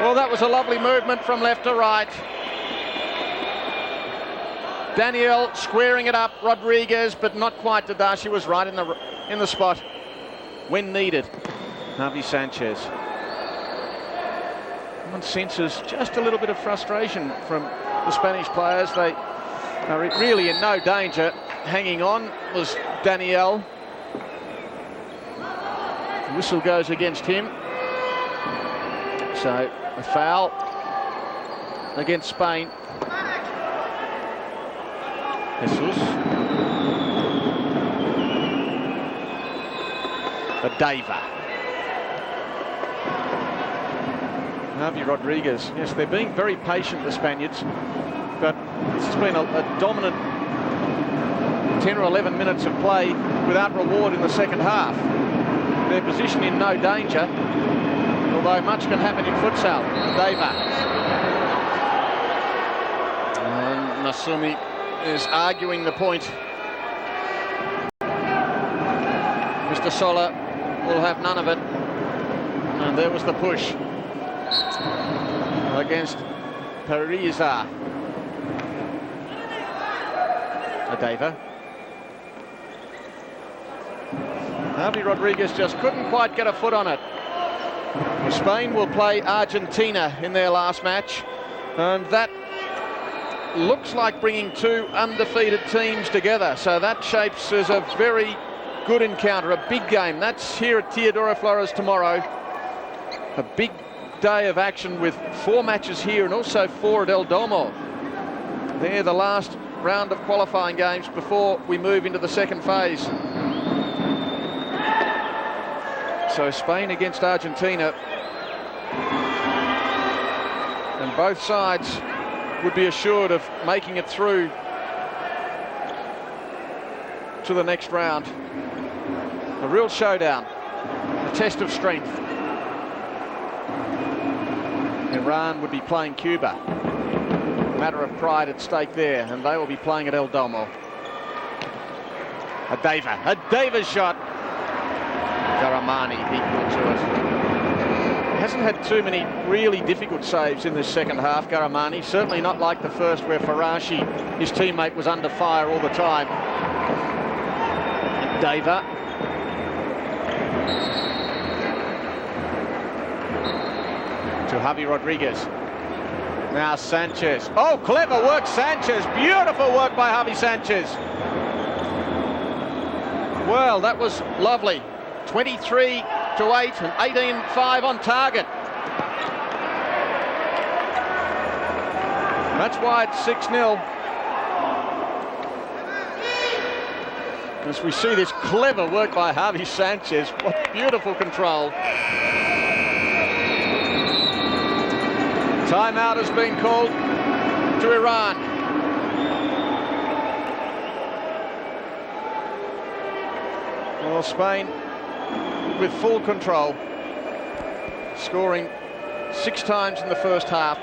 Well, that was a lovely movement from left to right. Daniel squaring it up. Rodriguez, but not quite. DADASHI was right in the spot when needed. Javi Sanchez. One senses just a little bit of frustration from the Spanish players. They are really in no danger. Hanging on was Daniel. The whistle goes against him. So a foul against Spain. Jesus. ADEVA. Javi Rodriguez. Yes, they're being very patient, the Spaniards, but this has been a dominant 10 or 11 minutes of play without reward in the second half. Their position in no danger, although much can happen in futsal. ADEVA. And MASOUMI is arguing the point. Mr. Sola will have none of it. And there was the push against PARIZAR. ADEVA. Javi Rodriguez just couldn't quite get a foot on it. Spain will play Argentina in their last match, and that looks like bringing 2 undefeated teams together. So that shapes as a very good encounter, a big game. That's here at Teodoro, Flores tomorrow. A big day of action with 4 matches here and also 4 at El Domo. They're the last round of qualifying games before we move into the second phase. So Spain against Argentina. And both sides would be assured of making it through to the next round. A real showdown, a test of strength. Iran would be playing Cuba. Matter of pride at stake there, and they will be playing at El Domo. ADEVA's shot. GHAHREMANI equal to it. He hasn't had too many really difficult saves in this second half, GHAHREMANI. Certainly not like the first where FARASHI, his teammate, was under fire all the time. ADEVA. To Javi Rodriguez. Now Sanchez. Oh, clever work, Sanchez. Beautiful work by Javi Sanchez. Well, that was lovely. 23-8 and 18-5 on target. That's why it's 6-0. As we see this clever work by Javi Sanchez. What beautiful control. Timeout has been called to Iran. Well, Spain with full control, scoring 6 times in the first half.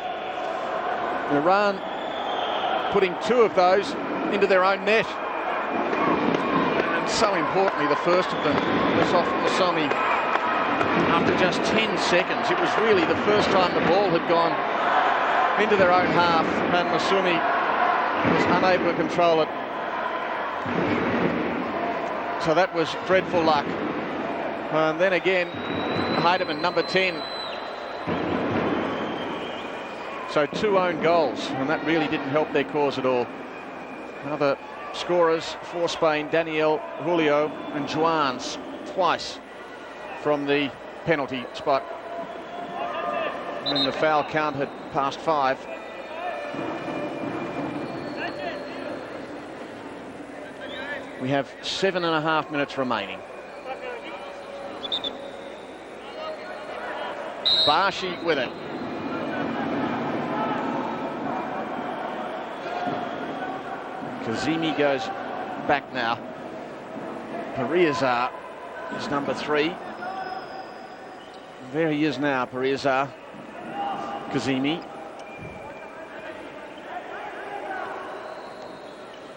Iran putting 2 of those into their own net. And so importantly, the first of them was off MASOUMI after just 10 seconds. It was really the first time the ball had gone into their own half, and MASOUMI was unable to control it. So that was dreadful luck. And then again, Heidemann, number 10. So 2 own goals, and that really didn't help their cause at all. Other scorers for Spain, Daniel, Julio and JOAN twice from the penalty spot. And the foul count had passed 5. We have 7.5 minutes remaining. BASHI with it. KAZEMI goes back now. PARIAZAR is number 3. There he is now, PARIAZAR. KAZEMI.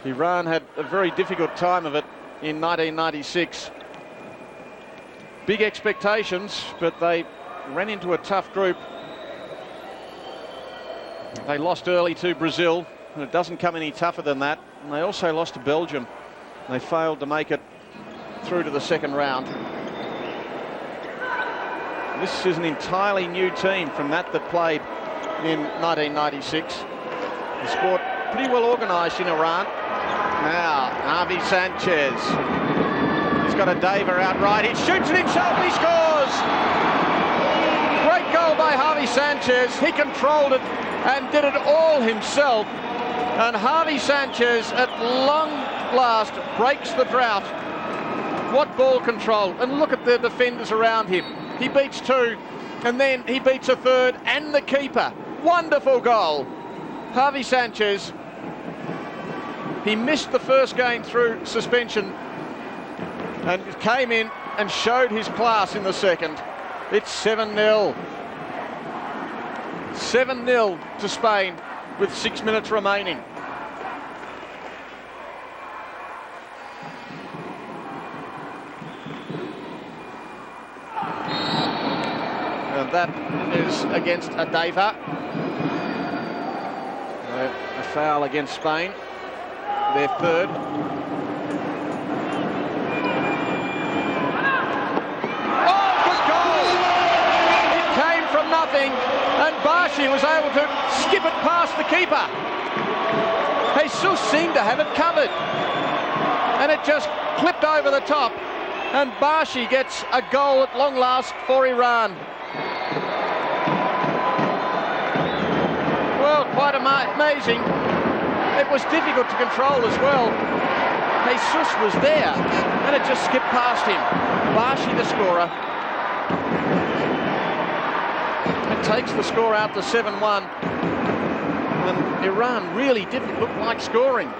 Iran had a very difficult time of it in 1996. Big expectations, but they ran into a tough group. They lost early to Brazil, and it doesn't come any tougher than that. And they also lost to Belgium. They failed to make it through to the second round. This is an entirely new team from that played in 1996. The sport pretty well organised in Iran. Now, JAVI SANCHEZ. He's got ADEVA out right. He shoots it himself and he scores! Great goal by JAVI SANCHEZ. He controlled it and did it all himself. And JAVI SANCHEZ, at long last, breaks the drought. What ball control. And look at the defenders around him. He beats 2, and then he beats a 3rd and the keeper. Wonderful goal. JAVI SANCHEZ. He missed the first game through suspension and came in and showed his class in the second. It's 7-0. 7-0 to Spain with 6 minutes remaining. And that is against ADEVA. A foul against Spain. Their 3rd. Oh, good goal! It came from nothing, and BASHI was able to skip it past the keeper. Jesus seemed to have it covered, and it just clipped over the top, and BASHI gets a goal at long last for Iran. Well, quite amazing. It was difficult to control as well. Jesus was there, and it just skipped past him. BASHI, the scorer. It takes the score out to 7-1. And Iran really didn't look like scoring.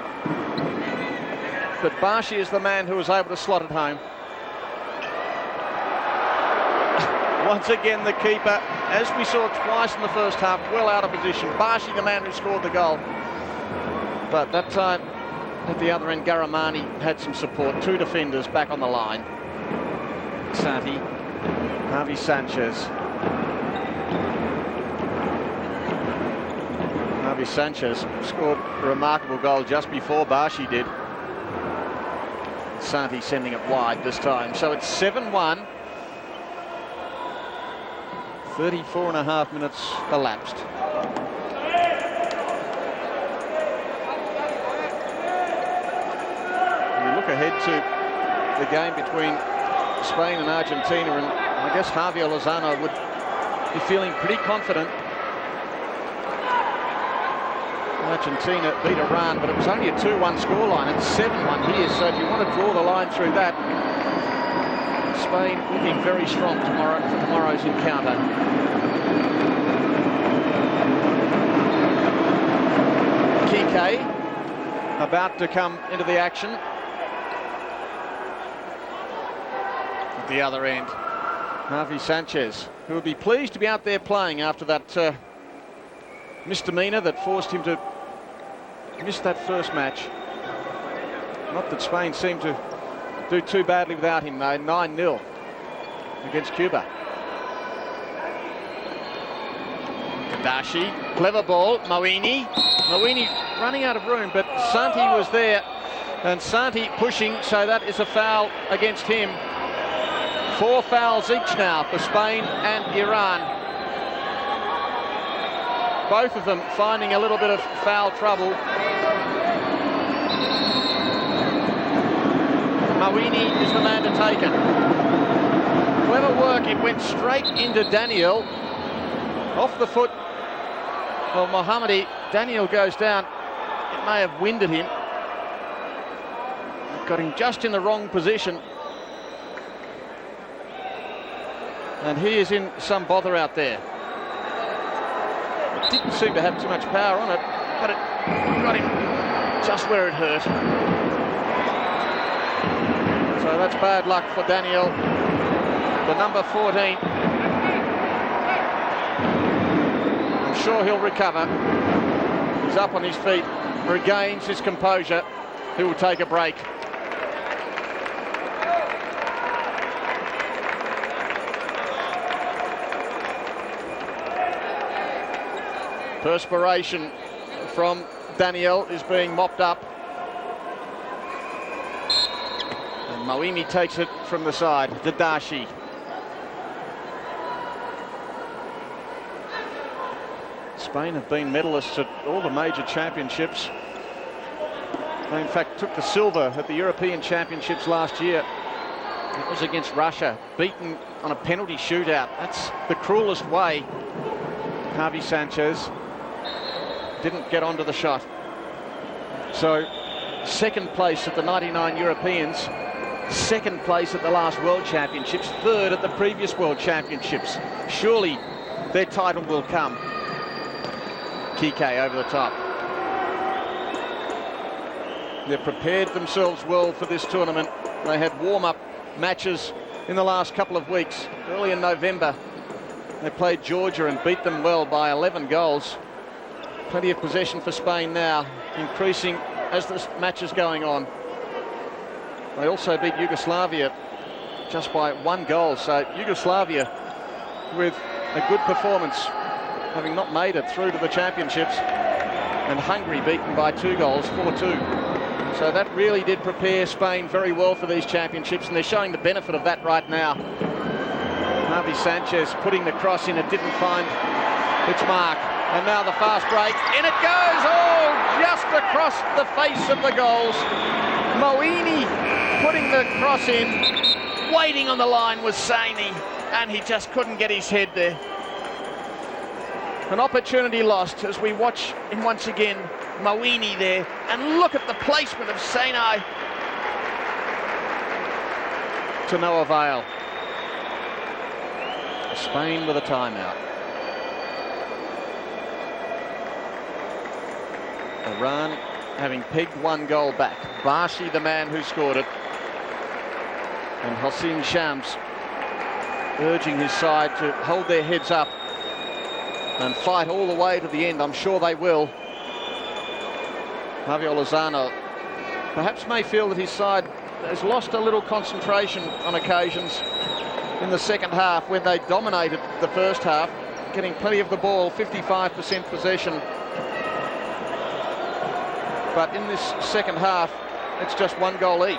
But BASHI is the man who was able to slot it home. Once again, the keeper, as we saw twice in the first half, well out of position. BASHI, the man who scored the goal. But that time, at the other end, GHAHREMANI had some support. 2 defenders back on the line. SANTI, JAVI SANCHEZ. JAVI SANCHEZ scored a remarkable goal just before BASHI did. SANTI sending it wide this time. So it's 7-1. 34.5 minutes elapsed. We look ahead to the game between Spain and Argentina, and I guess Javier Lozano would be feeling pretty confident. Argentina beat Iran, but it was only a 2-1 scoreline. It's 7-1 here, so if you want to draw the line through that, Spain looking very strong tomorrow for tomorrow's encounter. KIKE about to come into the action. At the other end, Javi Sanchez, who will be pleased to be out there playing after that misdemeanor that forced him to miss that first match. Not that Spain seemed to do too badly without him, though. 9-0 against Cuba. DADASHI, clever ball. MOEEINI running out of room, but Santi was there, and Santi pushing, so that is a foul against him. 4 fouls each now for Spain and Iran. Both of them finding a little bit of foul trouble. MOEEINI is the man to take it. Clever work, it went straight into Daniel. Off the foot of Mohammadi. Daniel goes down. It may have winded him. Got him just in the wrong position. And he is in some bother out there. It didn't seem to have too much power on it, but it got him just where it hurt. So that's bad luck for Daniel, the number 14. I'm sure he'll recover. He's up on his feet, regains his composure. He will take a break. Perspiration from Daniel is being mopped up. And MOEEINI takes it from the side. DADASHI. Spain have been medalists at all the major championships. They in fact took the silver at the European Championships last year. It was against Russia, beaten on a penalty shootout. That's the cruelest way. Javi Sanchez didn't get onto the shot. So, second place at the 99 Europeans, second place at the last World Championships, third at the previous World Championships. Surely their title will come. KIKE over the top. They've prepared themselves well for this tournament. They had warm-up matches in the last couple of weeks. Early in November, they played Georgia and beat them well by 11 goals. Plenty of possession for Spain now, increasing as this match is going on. They also beat Yugoslavia just by 1 goal. So Yugoslavia with a good performance, having not made it through to the championships. And Hungary beaten by 2 goals, 4-2. So that really did prepare Spain very well for these championships, and they're showing the benefit of that right now. Javi Sanchez putting the cross in, it didn't find its mark. And now the fast break, in it goes, oh, just across the face of the goals. MOEEINI putting the cross in, waiting on the line was SANEI, and he just couldn't get his head there. An opportunity lost as we watch him once again, MOEEINI there, and look at the placement of SANEI. To no avail. Spain with a timeout. Iran having pegged 1 goal back. BASHI the man who scored it. And Hossein Shams urging his side to hold their heads up and fight all the way to the end. I'm sure they will. Javier Lozano perhaps may feel that his side has lost a little concentration on occasions in the second half when they dominated the first half, getting plenty of the ball, 55% possession. But in this second half, it's just 1 goal each.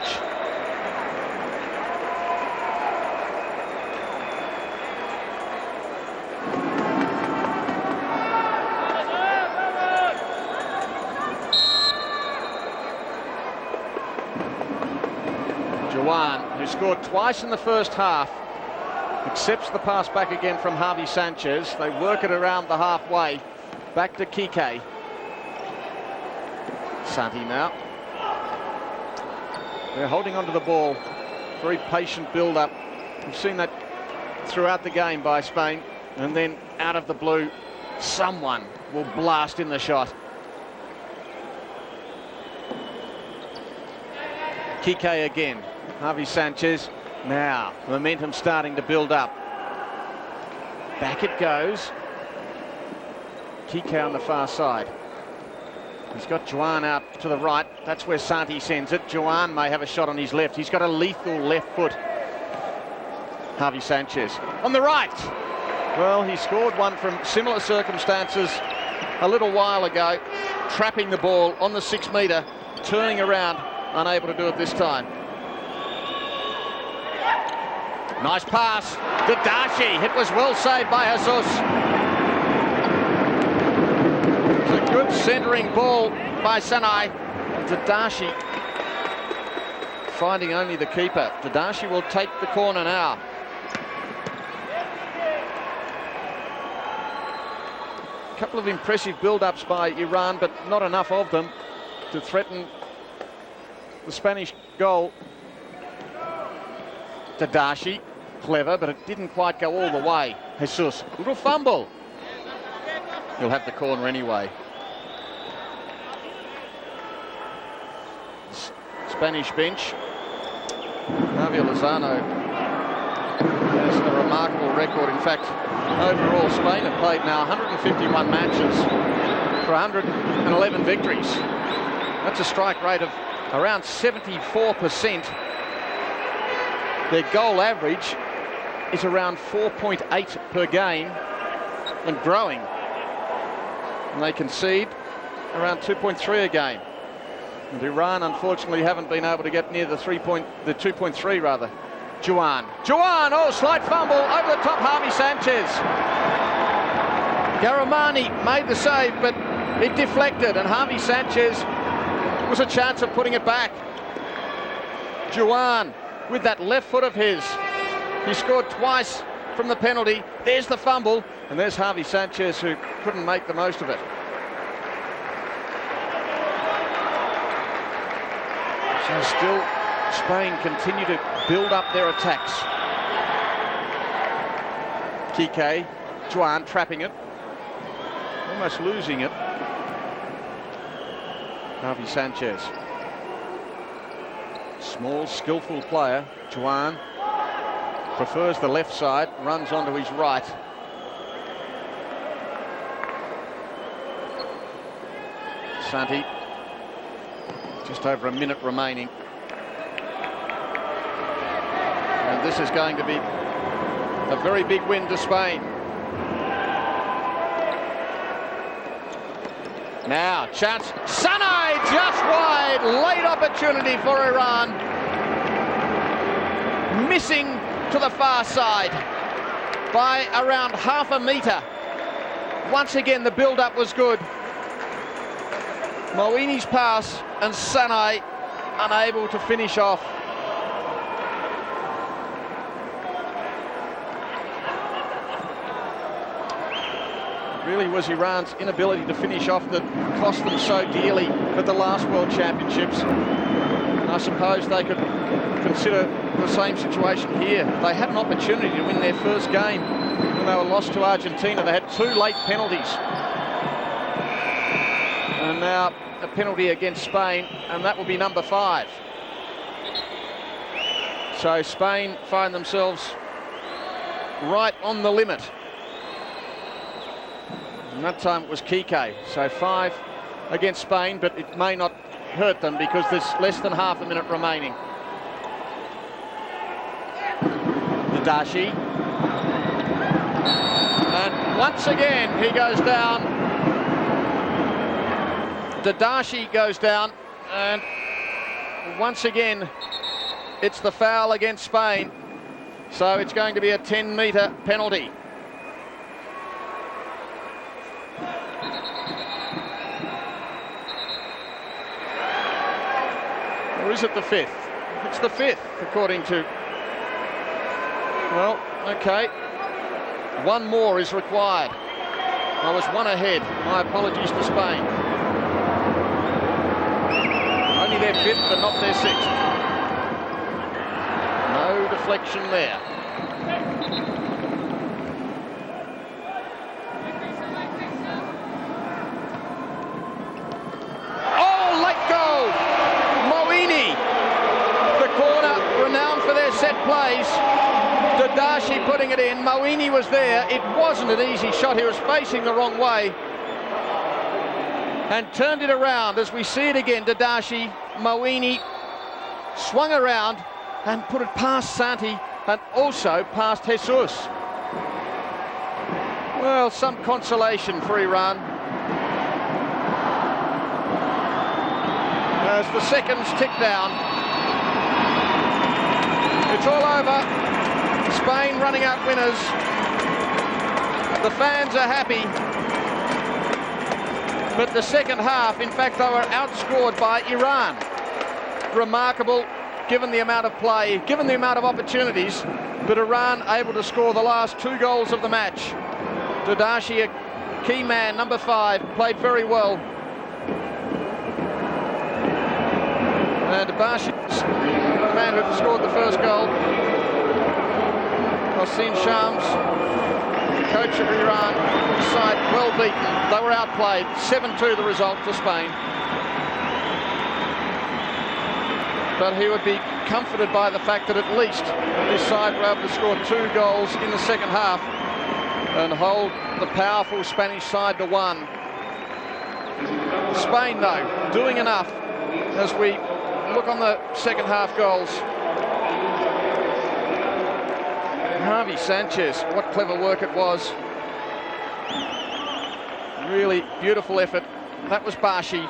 JOAN, who scored twice in the first half, accepts the pass back again from Javi Sanchez. They work it around the halfway, back to KIKE. Santi now. They're holding onto the ball. Very patient build-up. We've seen that throughout the game by Spain. And then out of the blue, someone will blast in the shot. KIKE again. Javi Sanchez. Now, momentum starting to build up. Back it goes. KIKE on the far side. He's got JOAN out to the right. That's where Santi sends it. JOAN may have a shot on his left. He's got a lethal left foot. JAVI Sanchez on the right. Well, he scored one from similar circumstances a little while ago, trapping the ball on the 6 metre, turning around, unable to do it this time. Nice pass. DADASHI. It was well saved by Jesus. It's a good centering ball by SANEI. DADASHI finding only the keeper. DADASHI will take the corner now. A couple of impressive build-ups by Iran, but not enough of them to threaten the Spanish goal. DADASHI, clever, but it didn't quite go all the way. Jesus, little fumble. He'll have the corner anyway. Spanish bench. Javier Lozano has a remarkable record. In fact, overall, Spain have played now 151 matches for 111 victories. That's a strike rate of around 74%. Their goal average is around 4.8 per game and growing. And they concede around 2.3 a game. And Iran, unfortunately, haven't been able to get near the 2.3 rather. JOAN, oh, slight fumble over the top, JAVI Sanchez. GHAHREMANI made the save, but it deflected, and JAVI Sanchez was a chance of putting it back. JOAN with that left foot of his. He scored twice from the penalty. There's the fumble, and there's JAVI Sanchez, who couldn't make the most of it. So still, Spain continue to build up their attacks. KIKE, JOAN trapping it, almost losing it. JAVI Sanchez. Small, skillful player. JOAN prefers the left side, runs onto his right. Santi, just over a minute remaining. And this is going to be a very big win to Spain. Now, chance. SANEI just wide. Late opportunity for Iran. Missing to the far side by around half a metre. Once again, the build-up was good. MOEEINI's pass and SANEI unable to finish off. It really was Iran's inability to finish off that cost them so dearly at the last World Championships. And I suppose they could consider the same situation here. They had an opportunity to win their first game when they were lost to Argentina. They had 2 late penalties. And now a penalty against Spain, and that will be number 5. So Spain find themselves right on the limit. And that time it was KIKE. So 5 against Spain, but it may not hurt them because there's less than half a minute remaining. DADASHI. And once again, he goes down. DADASHI goes down, and once again it's the foul against Spain, so it's going to be a 10-metre penalty. Or is it the 5th? It's the 5th, according to... Well, okay. 1 more is required. I was 1 ahead. My apologies to Spain. Only their 5th and not their 6th. No deflection there. Oh, late goal! MOEEINI, the corner renowned for their set plays. DADASHI putting it it in. MOEEINI was there. It wasn't an easy shot. He was facing the wrong way and turned it around. As we see it again, DADASHI, MOEEINI swung around and put it past Santi and also past Jesus. Well, some consolation for Iran as the seconds tick down. It's all over. Spain running out winners. The fans are happy. But the second half, in fact, they were outscored by Iran. Remarkable, given the amount of play, given the amount of opportunities, but Iran able to score the last 2 goals of the match. DADASHI, a key man, number 5, played very well. And BASHI, the man who scored the first goal, Hossein Shams, the coach of Iran, side well beaten. They were outplayed. 7-2 the result to Spain. But he would be comforted by the fact that at least this side were able to score 2 goals in the second half and hold the powerful Spanish side to 1. Spain, though, doing enough as we look on the second half goals. Javi Sanchez, what clever work it was. Really beautiful effort. That was BASHI,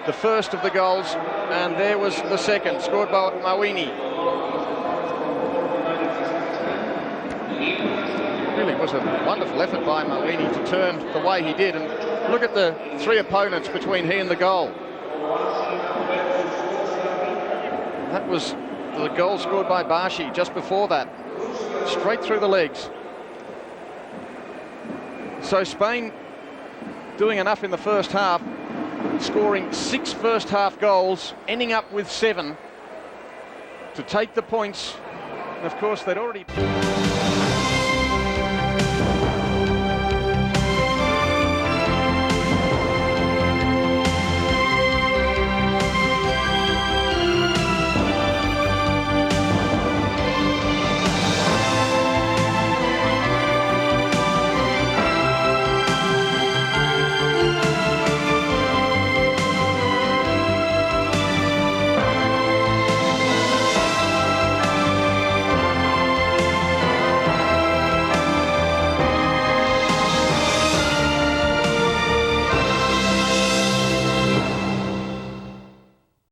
the first of the goals, and there was the second, scored by MOEEINI. Really was a wonderful effort by MOEEINI to turn the way he did, and look at the 3 opponents between he and the goal. That was the goal scored by BASHI just before that, straight through the legs. So Spain doing enough in the first half, scoring 6 first half goals, ending up with 7 to take the points. And of course, they'd already...